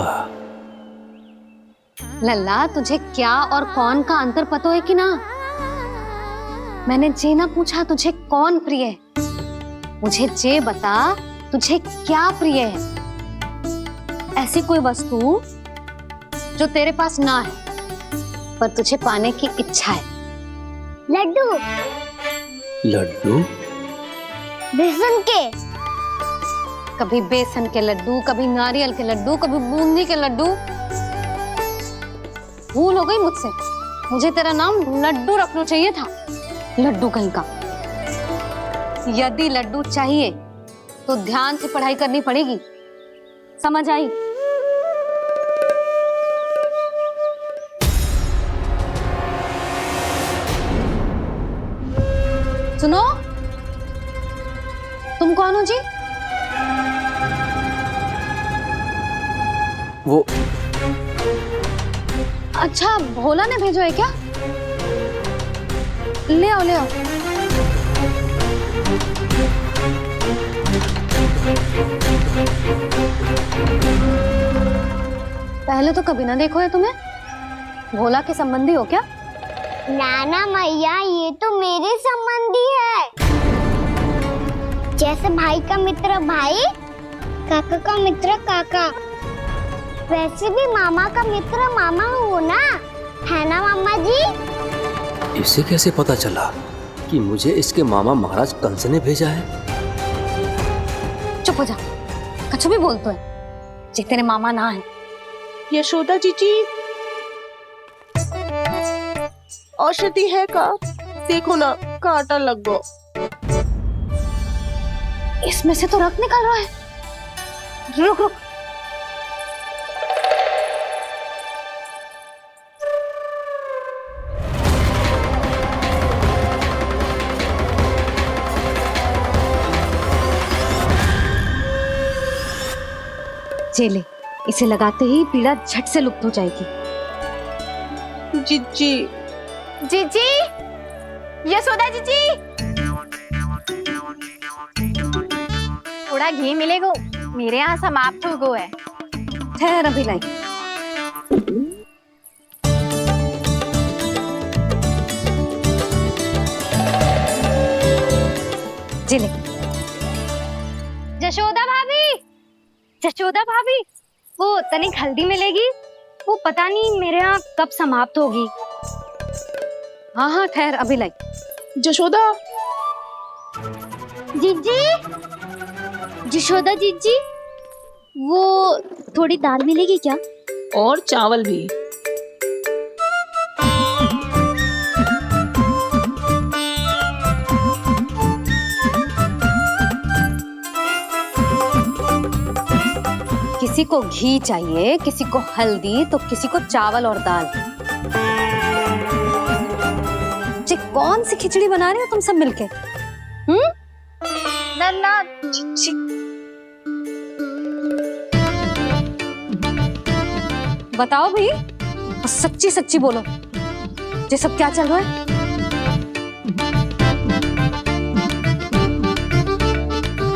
[SPEAKER 2] लल्ला, तुझे क्या और कौन का अंतर पता है कि ना? मैंने जे ना पूछा तुझे कौन प्रिय है, मुझे जे बता तुझे क्या प्रिय है। ऐसी कोई वस्तु जो तेरे पास ना है पर तुझे पाने की इच्छा है।
[SPEAKER 1] लड्डू।
[SPEAKER 14] लड्डू?
[SPEAKER 1] बेसन के।
[SPEAKER 2] कभी बेसन के लड्डू, कभी नारियल के लड्डू, कभी बूंदी के लड्डू। भूल हो गई मुझसे, मुझे तेरा नाम लड्डू रखना चाहिए था। लड्डू कहीं का। यदि लड्डू चाहिए तो ध्यान से पढ़ाई करनी पड़ेगी, समझ आई? सुनो, तुम कौन हो जी?
[SPEAKER 14] वो
[SPEAKER 2] अच्छा, भोला ने भेजो है क्या? ले आओ ले आओ। पहले तो कभी ना देखो है तुम्हें। भोला के संबंधी हो क्या?
[SPEAKER 1] नाना मैया, ये तो मेरे संबंधी है। जैसे भाई का मित्र भाई, काका का मित्र काका, वैसे भी मामा का मित्र मामा हो ना, है ना मामा जी?
[SPEAKER 14] इसे कैसे पता चला कि मुझे इसके मामा महाराज कंस ने भेजा है?
[SPEAKER 2] चुप हो जा, कछु भी बोलते है जे तेरे मामा ना है।
[SPEAKER 15] यशोदा जीजी, औषधि है का? देखो ना, कांटा लग गो।
[SPEAKER 2] इसमें से तो रक्त निकल रहा है। रुक रुक। चले, इसे लगाते ही पीड़ा झट से लुप्त हो जाएगी।
[SPEAKER 15] जीजी,
[SPEAKER 3] जीजी, यशोदा जीजी, थोड़ा घी मिलेगा? मेरे यहाँ समाप्त हो गो है।
[SPEAKER 2] ठहर अभी लाई। जिले।
[SPEAKER 1] जशोदा भाभी, जशोदा भाभी, वो तनिक हल्दी मिलेगी? वो पता नहीं मेरे यहाँ कब समाप्त होगी।
[SPEAKER 2] हाँ हाँ ठहर अभी लाई।
[SPEAKER 15] जशोदा।
[SPEAKER 1] जीजी, जशोदा जीजी, वो थोड़ी दाल मिलेगी क्या?
[SPEAKER 15] और चावल भी।
[SPEAKER 2] किसी को घी चाहिए, किसी को हल्दी, तो किसी को चावल और दाल। जी कौन सी खिचड़ी बना रहे हो तुम सब मिलके?
[SPEAKER 3] नन्ना,
[SPEAKER 2] बताओ भाई, सच्ची सच्ची बोलो, ये सब क्या चल रहा है?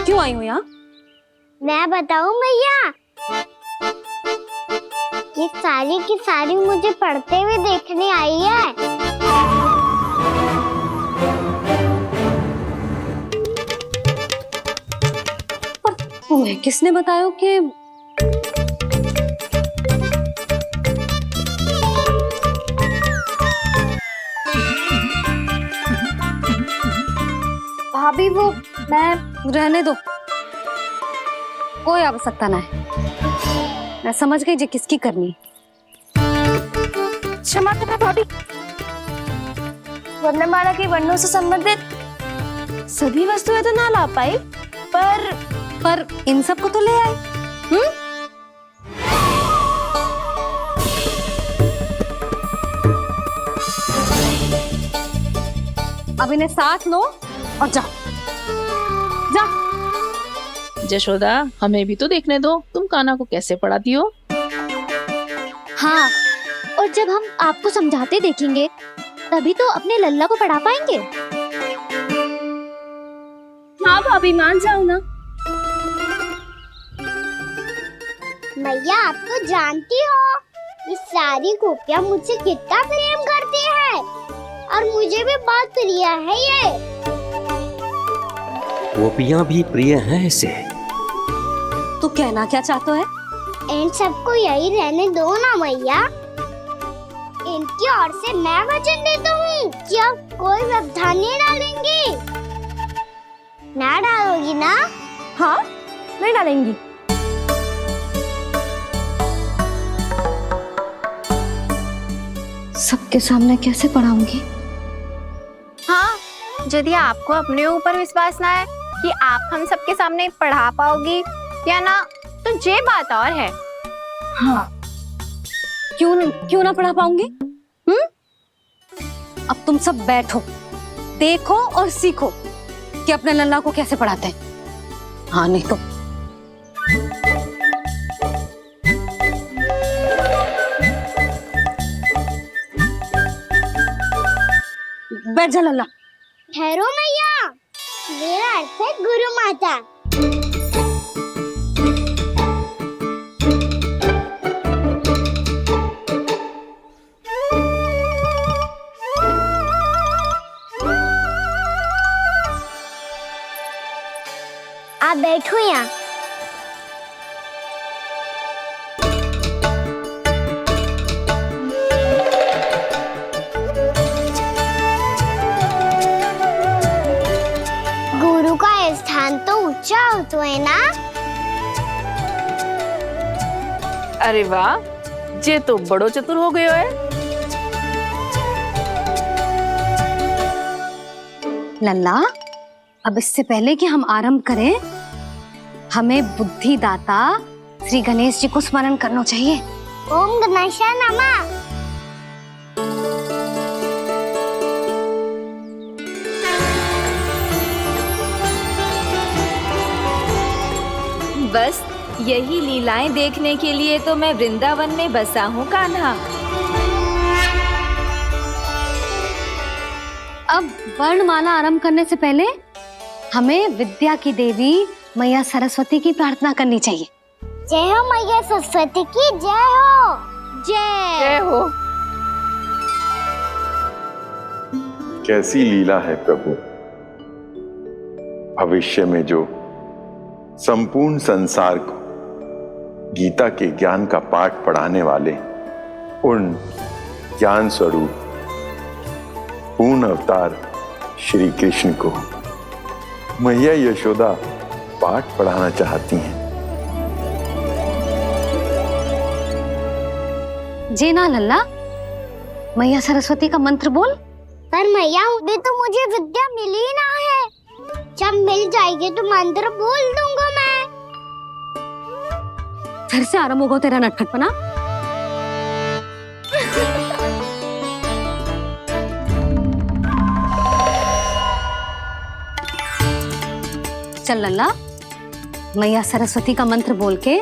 [SPEAKER 2] क्यों आई हो यहाँ?
[SPEAKER 1] मैं बताऊं भैया, ये सारी की सारी मुझे पढ़ते हुए देखने आई है।
[SPEAKER 2] पर तुम्हें किसने बताया कि
[SPEAKER 1] भाभी वो मैं
[SPEAKER 2] रहने दो, कोई आवश्यकता ना है। मैं समझ गई जी किसकी करनी।
[SPEAKER 3] क्षमा करना भाभी, वर्णमाला के वर्णों से संबंधित सभी वस्तुएं तो ना ला पाई, पर
[SPEAKER 2] इन सब को तो ले आए। अब इन्हें साथ लो और जाओ। जा।
[SPEAKER 16] जशोदा, हमें भी तो देखने दो तुम कान्हा को कैसे पढ़ाती हो।
[SPEAKER 1] हाँ, और जब हम आपको समझाते देखेंगे तभी तो अपने लल्ला को पढ़ा पाएंगे।
[SPEAKER 9] हाँ भाभी, मान जाओ ना।
[SPEAKER 1] मैया, आप तो जानती हो ये सारी गोपियाँ मुझसे कितना प्रेम करती है और मुझे भी बहुत प्रिय है ये।
[SPEAKER 14] गोपियां भी प्रिय हैं इसे।
[SPEAKER 2] तू कहना क्या चाहता है?
[SPEAKER 1] इन सबको यही रहने दो ना मैया। इनकी ओर से मैं वचन देता हूँ कि अब कोई व्यवधान नहीं डालेंगी। ना डालोगी ना?
[SPEAKER 2] हाँ, नहीं डालेंगी। सबके सामने कैसे पढ़ाऊंगी?
[SPEAKER 3] हाँ, यदि आपको अपने ऊपर विश्वास ना है कि आप हम सबके सामने पढ़ा पाओगी या ना, तो ये बात और है।
[SPEAKER 2] हाँ, क्यों ना पढ़ा पाऊंगी? अब तुम सब बैठो, देखो और सीखो कि अपने लल्ला को कैसे पढ़ाते हैं। हाँ, नहीं तो बैठ जा लल्ला।
[SPEAKER 1] ठहरो मैया, मेरा अर्थ है गुरु माता। आप बैठो यहाँ। गुरु का स्थान तो ऊंचा होता है ना?
[SPEAKER 16] अरे वाह, जे तो बड़ो चतुर हो गयो है।
[SPEAKER 2] लल्ला, अब इससे पहले कि हम आरंभ करें, हमें बुद्धिदाता श्री गणेश जी को स्मरण करना चाहिए।
[SPEAKER 1] ओम गणेशाय नमः।
[SPEAKER 9] बस यही लीलाएं देखने के लिए तो मैं वृंदावन में बसा हूँ कान्हा।
[SPEAKER 2] अब वर्णमाला आरंभ करने से पहले हमें विद्या की देवी मैया सरस्वती की प्रार्थना करनी चाहिए।
[SPEAKER 1] जय हो मैया सरस्वती की जय हो।
[SPEAKER 16] जय हो।
[SPEAKER 11] कैसी लीला है प्रभु। भविष्य में जो संपूर्ण संसार को गीता के ज्ञान का पाठ पढ़ाने वाले उन ज्ञान स्वरूप पूर्ण अवतार श्री कृष्ण को मैया यशोदा पाठ पढ़ाना चाहती हैं।
[SPEAKER 2] जी ना लल्ला, मैया सरस्वती का मंत्र बोल।
[SPEAKER 1] पर मैया, अभी तो मुझे विद्या मिली ना है। जब मिल जाएगी तो मंत्र बोल दूंगा मैं।
[SPEAKER 2] फिर से आरंभ होगा तेरा नटखटपना। चल लल्ला, मैया सरस्वती का मंत्र बोल के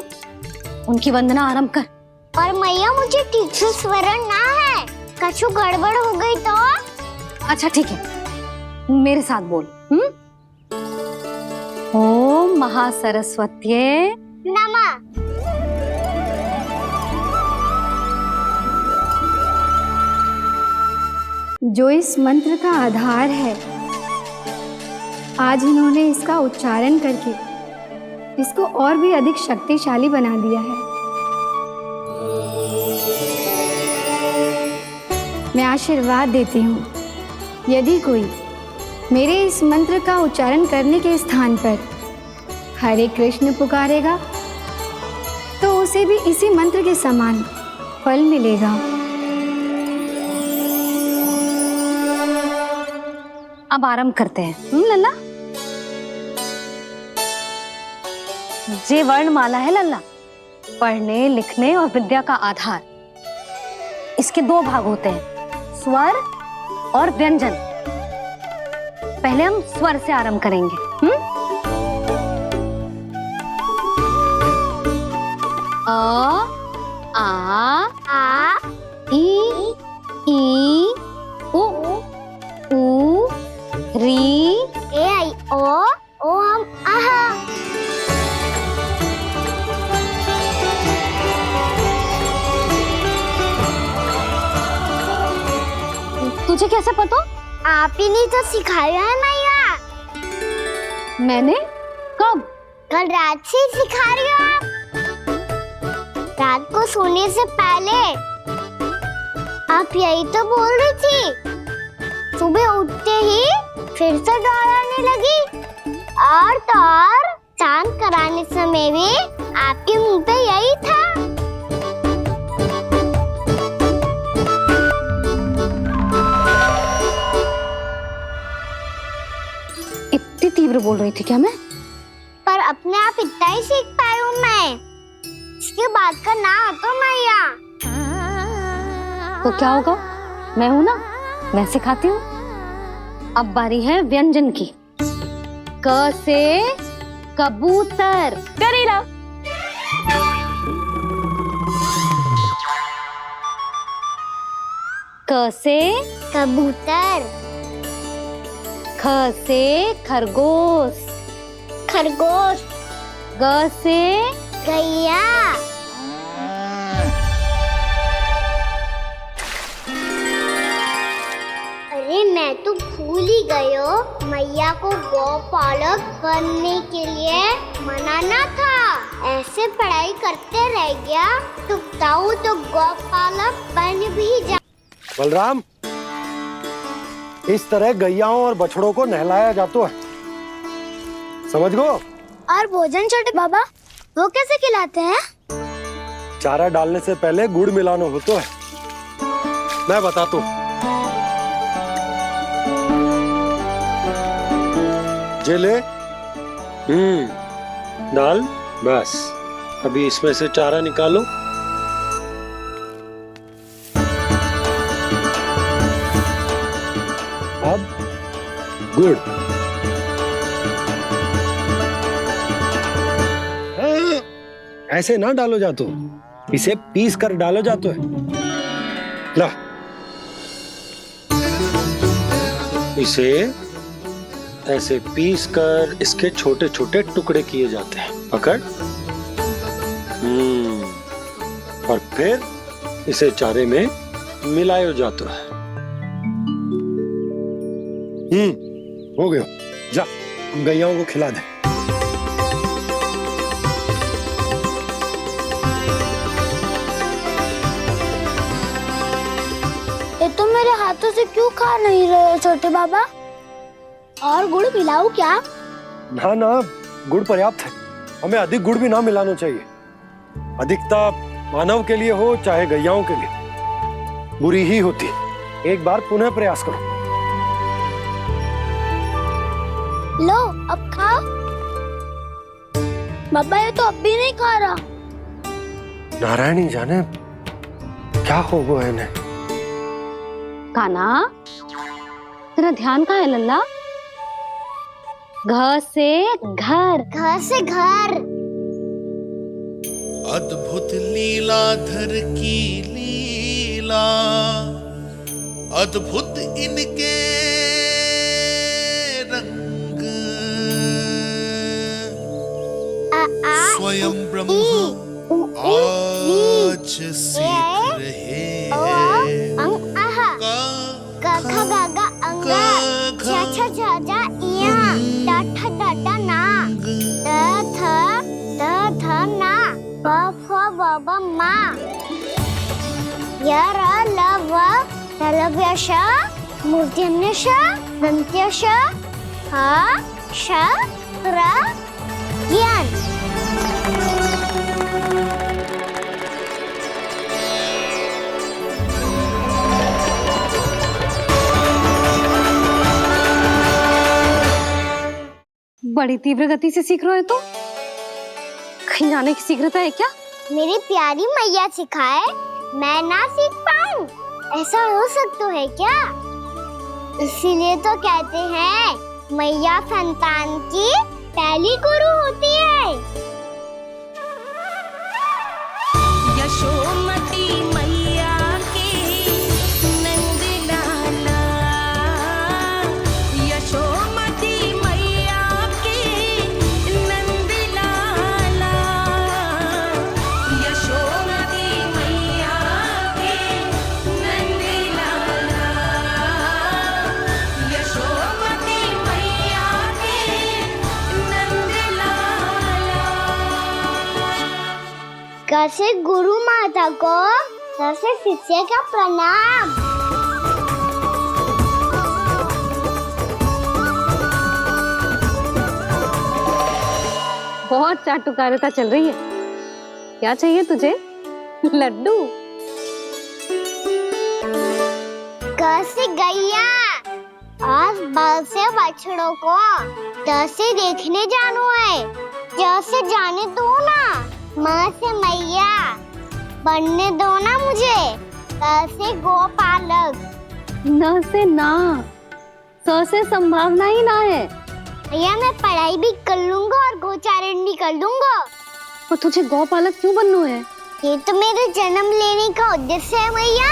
[SPEAKER 2] उनकी वंदना आरंभ कर।
[SPEAKER 1] पर मैया, मुझे ठीक से स्मरण ना है। कछु गड़बड़ हो गई तो?
[SPEAKER 2] अच्छा ठीक है, मेरे साथ बोल। ओम महासरस्वत्ये
[SPEAKER 1] नमः।
[SPEAKER 17] जो इस मंत्र का आधार है, आज इन्होंने इसका उच्चारण करके इसको और भी अधिक शक्तिशाली बना दिया है। मैं आशीर्वाद देती हूँ, यदि कोई मेरे इस मंत्र का उच्चारण करने के स्थान पर हरे कृष्ण पुकारेगा तो उसे भी इसी मंत्र के समान फल मिलेगा।
[SPEAKER 2] अब आरंभ करते हैं। लल्ला, जे वर्णमाला है लल्ला, पढ़ने लिखने और विद्या का आधार। इसके दो भाग होते हैं, स्वर और व्यंजन। पहले हम स्वर से आरंभ करेंगे। अ, आ, ई, उ, री,
[SPEAKER 1] ए आई ओ हम आहा।
[SPEAKER 2] तुझे कैसे पता?
[SPEAKER 1] आप ही नहीं तो सिखाया है मैया।
[SPEAKER 2] मैंने? कब?
[SPEAKER 1] कल रात से सिखा रही हो आप। रात को सोने से पहले आप यही तो बोल रही थी। सुबह उठते ही फिर से डराने लगी, और तो और स्नान कराने समय भी आपके मुंह पे यही था।
[SPEAKER 2] इतनी तीव्र बोल रही थी क्या मैं?
[SPEAKER 1] पर अपने आप इतना ही सीख पाई हूँ मैं। इसके बाद का ना तो मैया।
[SPEAKER 2] तो क्या होगा? मैं हूं ना, मैं सिखाती हूँ। अब बारी है व्यंजन की। क से कबूतर।
[SPEAKER 9] करेला।
[SPEAKER 2] क से
[SPEAKER 1] कबूतर।
[SPEAKER 2] ख से खरगोश।
[SPEAKER 1] खरगोश।
[SPEAKER 2] ग से
[SPEAKER 1] गैया। अरे मैं तो भूल ही गई हूँ, मैया को गौपालक बनने के लिए मनाना था। ऐसे पढ़ाई करते रह गया तो ताऊ तो गौपालक बन भी जा।
[SPEAKER 5] बलराम, इस तरह गैयाओं और बछड़ों को नहलाया जाता है, समझ गो?
[SPEAKER 1] और भोजन छोटे बाबा वो कैसे खिलाते हैं?
[SPEAKER 5] चारा डालने से पहले गुड़ मिलाना होता है, मैं बताता हूँ। जे ले, डाल, बस। अभी इसमें से चारा निकालो। अब गुड़। ऐसे ना डालो जातो, इसे पीस कर डालो जातो है। ला, इसे ऐसे पीस कर इसके छोटे छोटे टुकड़े किए जाते हैं। पकड़। और फिर इसे चारे में मिलाया जाता है। हो गया। जा, हम गैयाओं को खिला दे।
[SPEAKER 1] ये तो मेरे हाथों से क्यों खा नहीं रहे हो छोटे बाबा? और गुड़ मिलाऊं क्या?
[SPEAKER 5] ना ना, गुड़ पर्याप्त है। हमें अधिक गुड़ भी ना मिलाना चाहिए। अधिकता मानव के लिए हो चाहे गैयाओं के लिए बुरी ही होती। एक बार पुनः प्रयास करो।
[SPEAKER 1] लो, अब खाओ। बाबा ये तो अब भी नहीं खा रहा।
[SPEAKER 5] नारायणी जाने क्या हो गया इन्हें।
[SPEAKER 2] कान्हा, तेरा ध्यान कहाँ है लल्ला? घ से घर।
[SPEAKER 1] घर से घर।
[SPEAKER 7] अद्भुत लीलाधर की लीला, अद्भुत इनके रंग, स्वयं ब्रह्म आज सीख रहे हैं।
[SPEAKER 1] ग ख ग घ अंग, छ छ छ ज इया, ट ठ ड ड ना, द ध ना, प फ ब ब मा, य र ल व ललव्य श, मूर्धन्य श, दन्त्य श, ह श र ज्ञान।
[SPEAKER 2] बड़ी तीव्र गति से सीख रहे हो तो कहीं जाने की शीघ्रता है क्या?
[SPEAKER 1] मेरी प्यारी मैया सिखाए, मैं ना सीख पाऊं, ऐसा हो सकता है क्या? इसीलिए तो कहते हैं मैया संतान की पहली गुरु होती है।
[SPEAKER 15] यशोमती मैया के नंद लाला, यशोमती मैया के नंद लाला, यशोमती मैया के नंद लाला, यशोमती मैया के नंद लाला।
[SPEAKER 1] कैसे गुरु माता को कैसे शिष्य का प्रणाम।
[SPEAKER 2] बहुत चाटुकारिता चल रही है। क्या चाहिए तुझे? लड्डू?
[SPEAKER 1] कैसे गैया आज बल से बछड़ों को कैसे देखने जानो है, कैसे जाने दो ना, माँ से मैया बनने दो ना मुझे, कैसे गोपालक।
[SPEAKER 2] न से ना, स से संभावना ही ना है।
[SPEAKER 1] भैया मैं पढ़ाई भी कर लूंगा और गोचारण भी कर दूंगा।
[SPEAKER 2] और तुझे गौपालक क्यों बनना है?
[SPEAKER 1] ये तो मेरे जन्म लेने का उद्देश्य है मैया।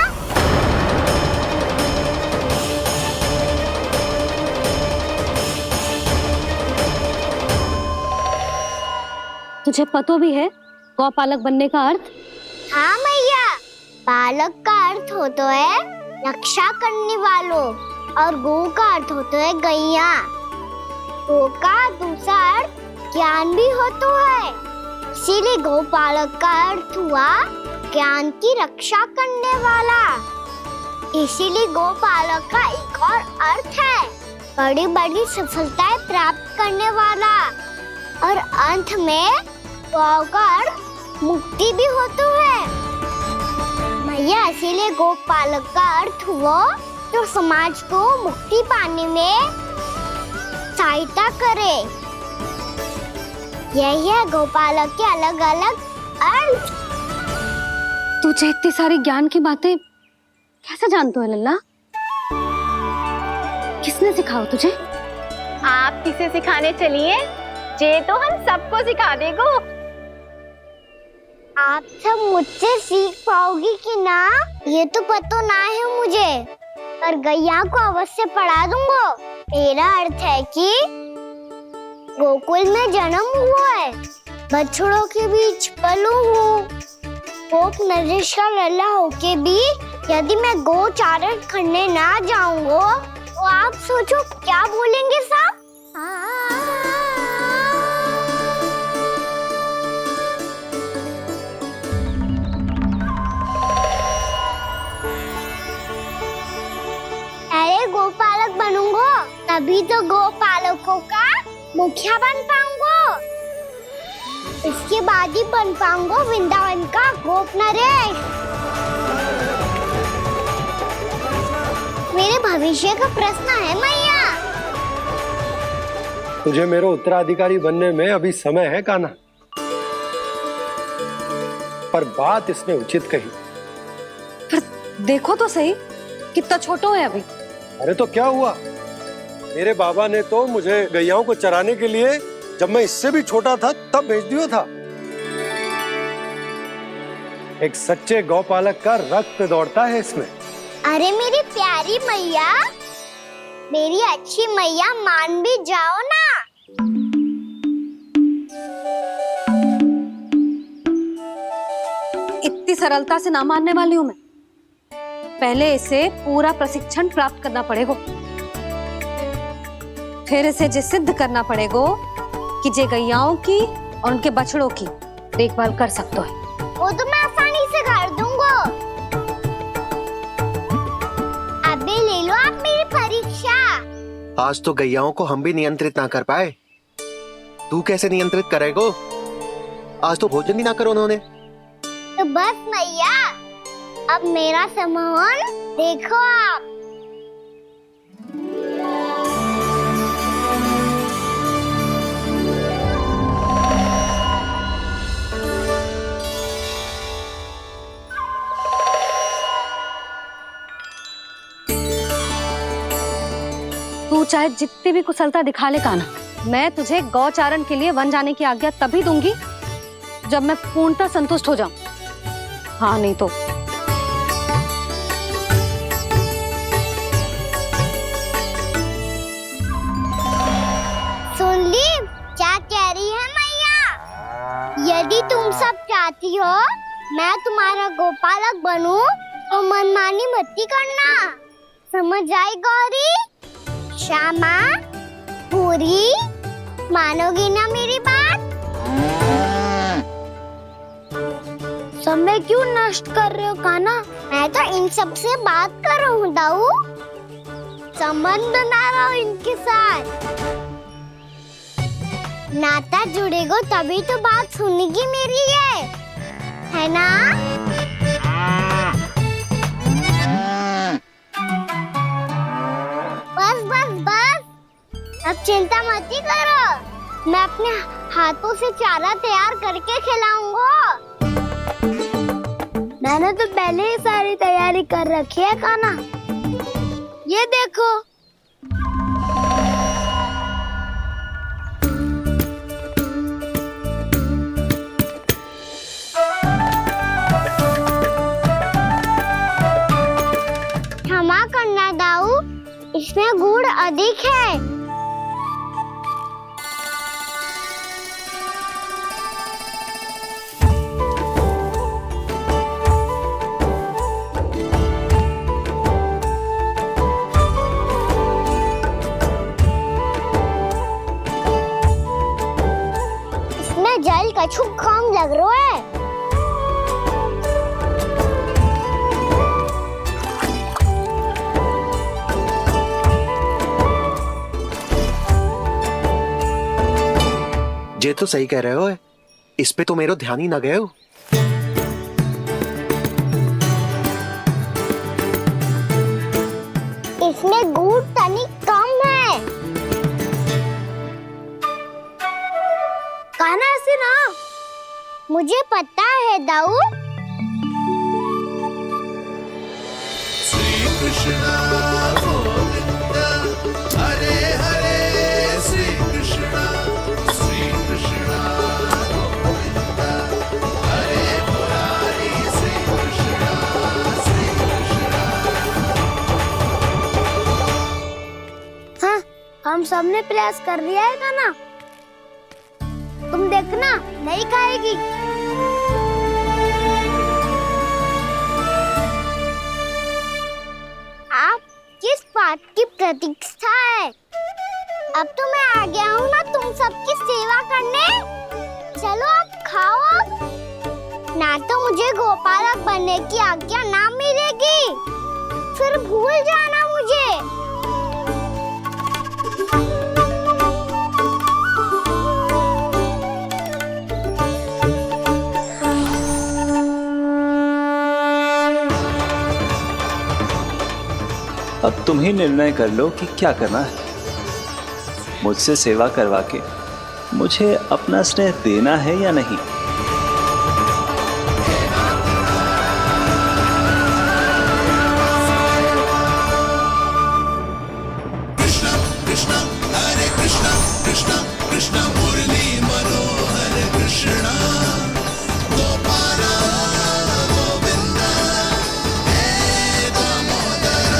[SPEAKER 2] तुझे पता भी है गौपालक बनने का अर्थ?
[SPEAKER 1] हाँ मैया, पालक का अर्थ होता है रक्षा करने वालों और गो का अर्थ होता है गैया। गो का दूसरा अर्थ ज्ञान भी होता है, इसीलिए गोपालक का अर्थ हुआ ज्ञान की रक्षा करने वाला। इसीलिए गोपालक का एक और अर्थ है बड़ी बड़ी सफलताएं प्राप्त करने वाला, और अंत में गौ का अर्थ मुक्ति भी होता है। मैया इसीलिए गोपालक का अर्थ हुआ जो समाज को मुक्ति पाने में सहायता करे। यही है गोपालक के अलग अलग अर्थ।
[SPEAKER 2] तुझे इतनी सारी ज्ञान की बातें कैसे जानते हो लल्ला? किसने सिखाओ तुझे?
[SPEAKER 3] आप किसे सिखाने चलिए, जे तो हम सबको सिखा देगो।
[SPEAKER 1] आप सब मुझसे सीख पाओगी कि ना ये तो पता ना है मुझे, पर गैया को अवश्य पढ़ा दूंगा। मेरा अर्थ है कि गोकुल में जन्म हुआ है, बछड़ों के बीच पलू हूँ, गोप नरेश का लल्ला होके भी यदि मैं गोचारण करने ना जाऊंगा तो आप सोचो क्या बोलेंगे साहब? अरे गोपालक बनूंगा तभी तो गोपालकों का मुखिया बन पाऊंगा, इसके बाद ही बन पाऊंगा वृंदावन का गोप नरेश। मेरे भविष्य का प्रश्न है मैया।
[SPEAKER 5] तुझे मेरा उत्तराधिकारी बनने में अभी समय है कान्हा, पर बात इसने उचित कही।
[SPEAKER 2] पर देखो तो सही कितना छोटो है अभी।
[SPEAKER 5] अरे तो क्या हुआ, मेरे बाबा ने तो मुझे गैयाओं को चराने के लिए जब मैं इससे भी छोटा था तब भेज दिया था। एक सच्चे गौपालक का रक्त दौड़ता है इसमें।
[SPEAKER 1] अरे मेरी प्यारी मैया, मेरी अच्छी मैया, मान भी जाओ ना।
[SPEAKER 2] इतनी सरलता से ना मानने वाली हूं मैं। पहले इसे पूरा प्रशिक्षण प्राप्त करना पड़ेगा, फिर इसे जे सिद्ध करना पड़ेगा कि जे गैयाओं की और उनके बछड़ों की देखभाल कर सकते है।
[SPEAKER 1] वो तो मैं आसानी से कर दूंगा। अबे ले लो आप मेरी परीक्षा।
[SPEAKER 13] आज तो गैयाओं को हम भी नियंत्रित ना कर पाए, तू कैसे नियंत्रित करेगो? आज तो भोजन ही ना करो उन्होंने।
[SPEAKER 1] तो बस मैया, अब मेरा सम्मान देखो आप।
[SPEAKER 2] तू चाहे जितनी भी कुशलता दिखा ले कान्हा, मैं तुझे गौचारण के लिए वन जाने की आज्ञा तभी दूंगी जब मैं पूर्णतः संतुष्ट हो जाऊं। हाँ नहीं तो
[SPEAKER 1] सुन ली क्या कह रही है मैया? यदि तुम सब चाहती हो मैं तुम्हारा गोपालक बनूं तो मनमानी मत करना, समझ आई गौरी? श्यामा, पूरी, मानोगी ना मेरी बात? समय क्यों नष्ट कर रहे हो कान्हा? मैं तो इन सब से बात कर रहा हूँ दाऊ, संबंध बना रहा हूँ इनके साथ। नाता जुड़ेगा तभी तो बात सुनेगी मेरी है ना? बस बस बस, अब चिंता मत ही करो, मैं अपने हाथों से चारा तैयार करके खिलाऊंगा। मैंने तो पहले ही सारी तैयारी कर रखी है कान्हा, ये देखो। क्षमा करना दाऊ, इसमें गुड़ अधिक है। इसमें जल कछु कम लग रहा है।
[SPEAKER 13] ये तो सही कह रहे हो, इस पे तो मेरा ध्यान ही ना गए हो।
[SPEAKER 1] इसमें गुड़ तनिक कम है। कान्हा से ना, मुझे पता है दाऊ।
[SPEAKER 7] श्री कृष्ण गोविंद हरे हरे, श्री कृष्ण गोविंद हरे मुरारी, श्री कृष्ण
[SPEAKER 1] हाँ, हम सबने प्रयास कर लिया है कान्हा, तुम देखना नहीं खाएगी। आप किस बात की प्रतीक्षा है? अब तो मैं आ गया हूँ ना तुम सबकी सेवा करने, चलो अब खाओ अब। ना तो मुझे गोपालक बनने की आज्ञा ना मिलेगी, फिर भूल जाना मुझे।
[SPEAKER 10] अब तुम ही निर्णय कर लो कि क्या करना है। मुझसे सेवा करवा के मुझे अपना स्नेह देना है या नहीं।
[SPEAKER 7] कृष्ण कृष्ण हरे कृष्ण, कृष्ण कृष्ण मुरली मनोहर कृष्ण, गोपाल गोविंद हे दामोदर।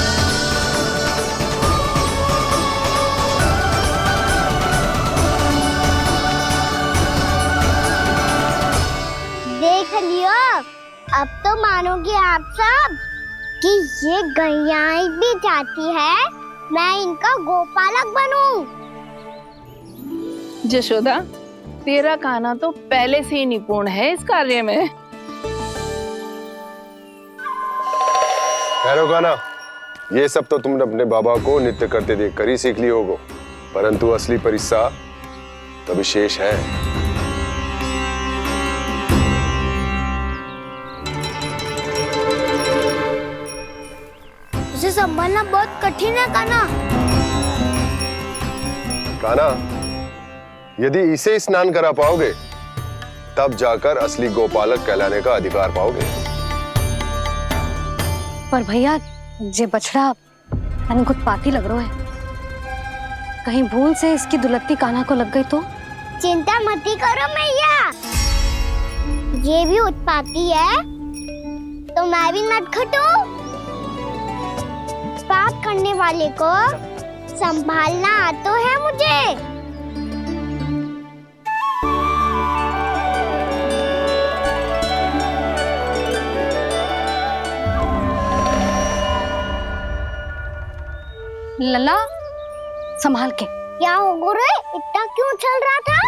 [SPEAKER 1] देख लियो, अब तो मानोगे आप सब कि ये गैयाएं भी चाहती है मैं इनका गोपालक बनूं।
[SPEAKER 16] जशोदा, तेरा कान्हा तो पहले से ही निपुण है इस कार्य में।
[SPEAKER 18] खैर गाना, ये सब तो तुमने अपने बाबा को नृत्य करते देख कर ही सीख ली होगो, परंतु असली परिस्सा तो विशेष है।
[SPEAKER 1] इसे संभालना बहुत कठिन है कान्हा।
[SPEAKER 18] कान्हा, यदि इसे स्नान करा पाओगे तब जाकर असली गोपालक कहलाने का अधिकार पाओगे।
[SPEAKER 2] पर भैया, ये बछड़ा कुछ पाती लग रहा है। कहीं भूल से इसकी दुलत्ती कान्हा को लग गई तो?
[SPEAKER 1] चिंता मत करो मैया, ये भी उत्पाती है तो मैं भी नटखट हूँ। पाप करने वाले को संभालना आता है मुझे।
[SPEAKER 2] लला संभाल के।
[SPEAKER 1] क्या हो गुरु, इतना क्यों चल रहा था?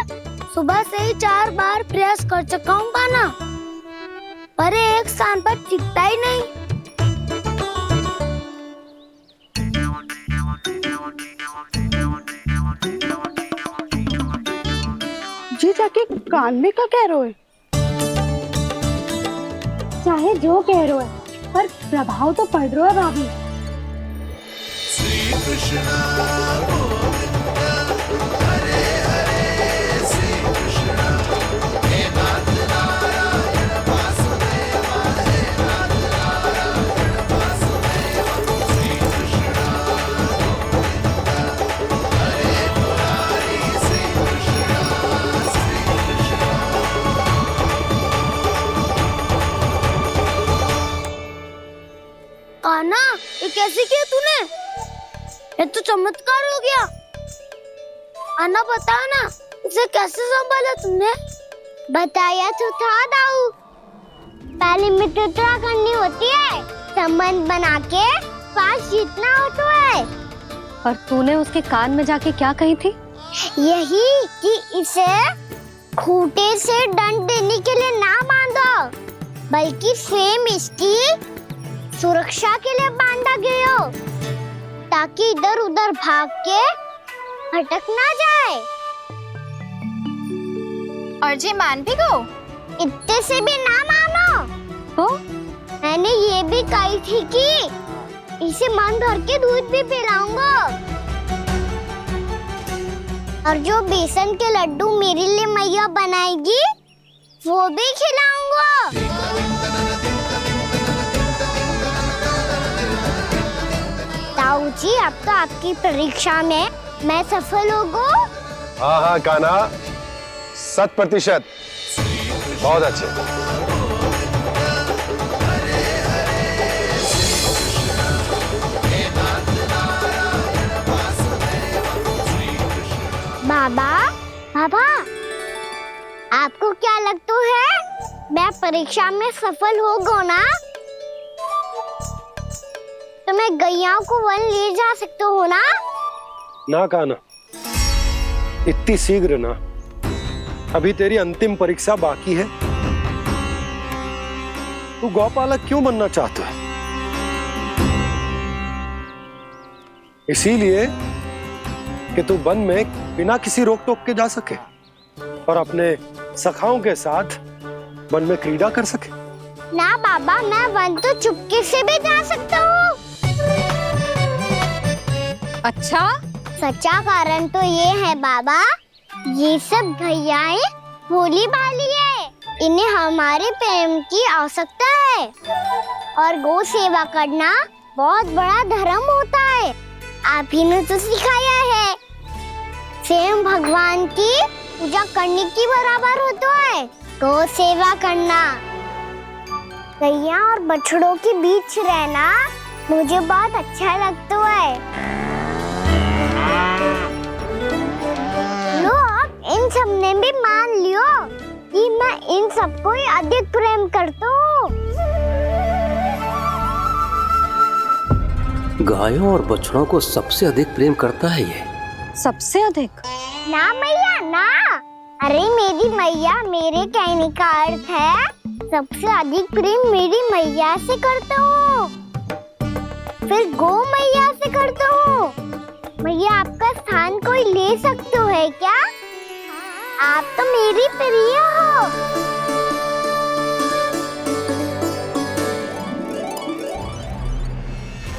[SPEAKER 1] सुबह से ही 4 बार प्रयास कर चुका हूँ कान्हा, पर एक स्थान पर टिकता ही नहीं।
[SPEAKER 8] जी जाके कान में क्या कह रहे हो?
[SPEAKER 17] चाहे जो कह रहे हो पर प्रभाव तो पड़ रहा है भाभी।
[SPEAKER 7] श्री कृष्णा गोविंद हरे हरे, श्री कृष्णा हे नाथ नारायण वासुदेवा, हे नाथ नारायण वासुदेवा, श्री कृष्णा गोविंद हरे मुरारी, श्री कृष्णा श्री कृष्णा।
[SPEAKER 1] कान्हा, ये कैसे किया तूने? ये तो चमत्कार हो गया। अन्ना बता ना, इसे कैसे संभाला तुमने? बताया तो था दाऊ, पहले मित्रता करनी होती है, संबंध बना के पास जीतना होता है।
[SPEAKER 2] पर तूने उसके कान में जाके क्या कही थी?
[SPEAKER 1] यही कि इसे खूंटे से दंड देने के लिए ना बांधो, बल्कि स्वयं इसकी सुरक्षा के लिए बांधा गया हो, ताकि इधर उधर भाग के भटक ना जाए।
[SPEAKER 3] और जी मान भी गो?
[SPEAKER 1] इतने से भी ना मानो तो? मैंने ये भी कही थी कि इसे मन भर के दूध भी पिलाऊंगा, और जो बेसन के लड्डू मेरे लिए मैया बनाएगी वो भी खिलाऊंगा। ताऊ जी, अब तो आपकी परीक्षा में मैं सफल होगा।
[SPEAKER 18] हाँ हाँ कान्हा, 100%। बहुत अच्छे।
[SPEAKER 1] बाबा, बाबा, आपको क्या लगता है मैं परीक्षा में सफल होगा ना? तो मैं गैया को वन ले जा सकता हूँ ना?
[SPEAKER 5] ना कान्हा, इतनी शीघ्र ना, अभी तेरी अंतिम परीक्षा बाकी है। तू गौपालक क्यों बनना चाहता है? इसीलिए कि तू वन में बिना किसी रोक टोक के जा सके और अपने सखाओं के साथ वन में क्रीड़ा कर सके।
[SPEAKER 1] ना बाबा, मैं वन तो चुपके से भी जा सकता हूँ।
[SPEAKER 2] अच्छा?
[SPEAKER 1] सच्चा कारण तो ये है बाबा, ये सब भैयाएं भोली भाली है, इन्हें हमारे प्रेम की आवश्यकता है, और गौ सेवा करना बहुत बड़ा धर्म होता है। आप ही ने तो सिखाया है, स्वयं भगवान की पूजा करने की बराबर होता है गौ सेवा करना। गैया और बछड़ों के बीच रहना मुझे बहुत अच्छा लगता है। लो, इन सब ने भी मान लियो कि मैं इन सबको ही अधिक प्रेम करता हूँ।
[SPEAKER 14] गायों और बछड़ों को सबसे अधिक प्रेम करता है ये।
[SPEAKER 2] सबसे अधिक?
[SPEAKER 1] ना मैया ना, अरे मेरी मैया, मेरे कहने का अर्थ है सबसे अधिक प्रेम मेरी मैया से करता हूँ, फिर गौ मैया से करता हूँ। मैया, आपका स्थान कोई ले सकते है क्या? आप तो मेरी प्रिय हो।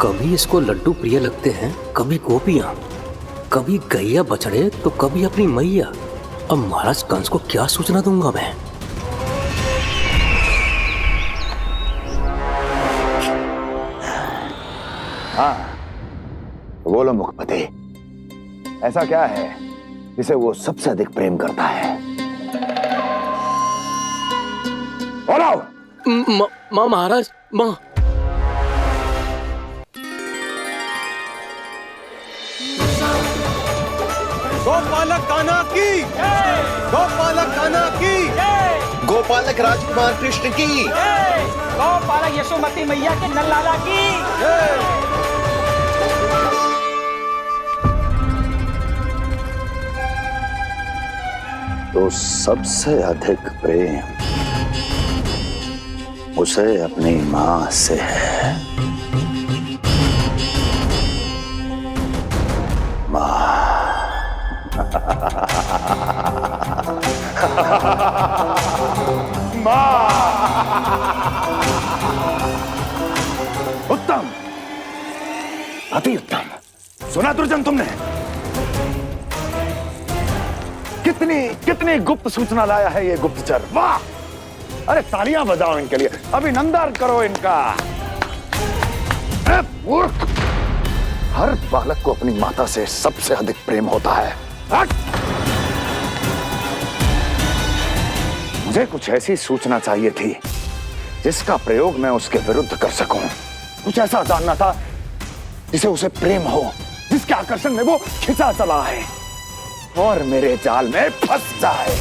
[SPEAKER 14] कभी इसको लड्डू प्रिय लगते हैं, कभी गोपियां, कभी गैया बछड़े, तो कभी अपनी मैया। अब महाराज कंस को क्या सूचना दूंगा मैं?
[SPEAKER 12] हाँ, बोलो मुखपति, ऐसा क्या है जिसे वो सबसे अधिक प्रेम करता है? बोलो।
[SPEAKER 14] माँ महाराज, माँ।
[SPEAKER 7] गोपालक कान्हा की, गोपालक कान्हा की,
[SPEAKER 13] गोपालक राजकुमार कृष्ण की,
[SPEAKER 6] गोपालक यशोमती मैया के नल्लाला की।
[SPEAKER 12] तो सबसे अधिक प्रेम उसे अपनी मां से है। मां। उत्तम, अति उत्तम। सुना दुर्जन तुमने? कितनी गुप्त सूचना लाया है ये गुप्तचर। वाह! अरे तालियां बजाओ इनके लिए, अभिनंदन करो इनका। मूर्ख! हर बालक को अपनी माता से सबसे अधिक प्रेम होता है। हट! मुझे कुछ ऐसी सूचना चाहिए थी जिसका प्रयोग मैं उसके विरुद्ध कर सकूं। कुछ ऐसा जानना था जिसे उसे प्रेम हो, जिसके आकर्षण में वो खिंचा चला है और मेरे जाल में फंस जाए।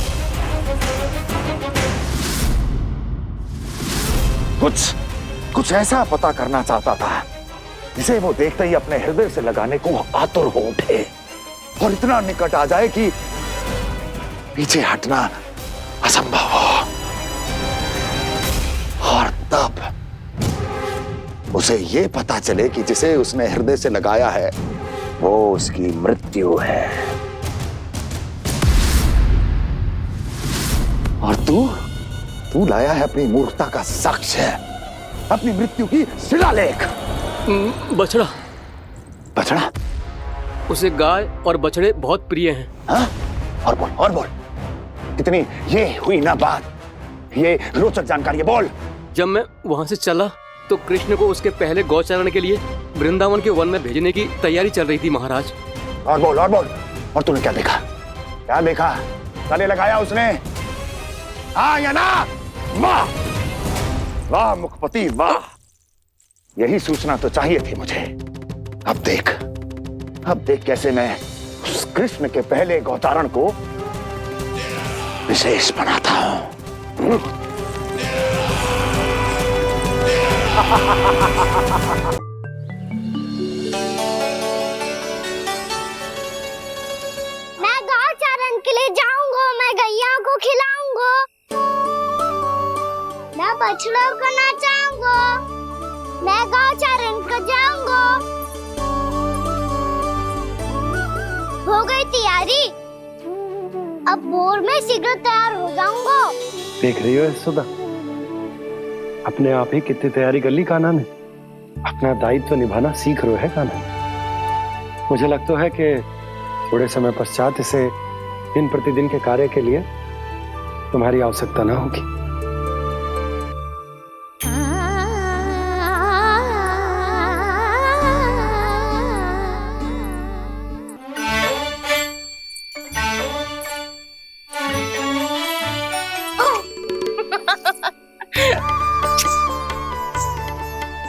[SPEAKER 12] कुछ ऐसा पता करना चाहता था जिसे वो देखते ही अपने हृदय से लगाने को आतुर हो उठे और इतना निकट आ जाए कि पीछे हटना असंभव हो। और तब उसे ये पता चले कि जिसे उसने हृदय से लगाया है वो उसकी मृत्यु है। और तू लाया है अपनी मूर्खता का साक्ष्य, अपनी मृत्यु की शिलालेख।
[SPEAKER 14] बछड़ा।
[SPEAKER 12] बछड़ा?
[SPEAKER 14] उसे गाय और बछड़े बहुत प्रिय हैं।
[SPEAKER 12] हाँ? और बोल। कितनी ये हुई ना बात, ये रोचक जानकारी है, बोल।
[SPEAKER 14] जब मैं वहां से चला तो कृष्ण को उसके पहले गौचारण के लिए वृंदावन के वन में भेजने की तैयारी चल रही थी महाराज।
[SPEAKER 12] और बोल। और तूने क्या देखा? गले लगाया उसने? हाँ या ना? वाह वाह मुखपति वाह, यही सूचना तो चाहिए थी मुझे। अब देख कैसे मैं उस कृष्ण के पहले गौचारण को विशेष बनाता हूं।
[SPEAKER 1] मैं गौचारण के लिए जाऊंगा, मैं गैया को खिलाऊंगा, मैं बछड़ों को नचाऊंगा, मैं गौचारण को जाऊंगा। हो गई तैयारी, अब भोर में शीघ्र तैयार हो जाऊंगा।
[SPEAKER 5] देख रही हो यशोदा, अपने आप ही कितनी तैयारी कर ली कान्हा ने। अपना दायित्व निभाना सीख रहे है कान्हा। मुझे लगता है कि थोड़े समय पश्चात इसे दिन प्रतिदिन के कार्य के लिए तुम्हारी आवश्यकता ना होगी।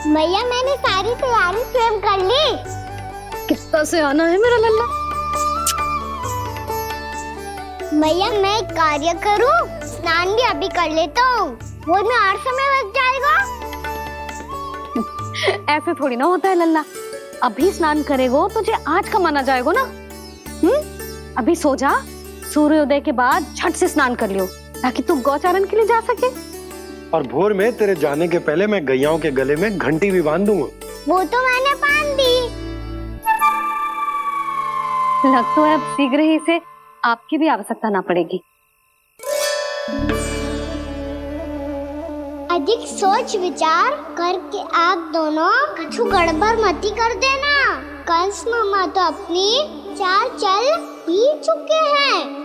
[SPEAKER 1] मैया मैंने सारी तैयारी स्वयं कर ली।
[SPEAKER 2] कितना से आना है मेरा लल्ला?
[SPEAKER 1] मैया मैं एक कार्य करूं, स्नान भी अभी कर लेता हूँ, वो में और समय लग जाएगा।
[SPEAKER 2] ऐसे थोड़ी ना होता है लल्ला, अभी स्नान करेगो तुझे आज का माना जाएगा ना। अभी सो जा, सूर्योदय के बाद झट से स्नान कर लियो ताकि तू गौचारण के लिए जा सके।
[SPEAKER 5] और भोर में तेरे जाने के पहले मैं गैयाओं के गले में घंटी भी बांध दूंगा।
[SPEAKER 1] वो तो मैंने बांध दी।
[SPEAKER 2] लगता है अब शीघ्र ही से आपकी भी आवश्यकता ना पड़ेगी।
[SPEAKER 1] अधिक सोच विचार करके आप दोनों कछु गड़बड़ मती कर देना। कंस मामा तो अपनी चाल चल ही चुके हैं।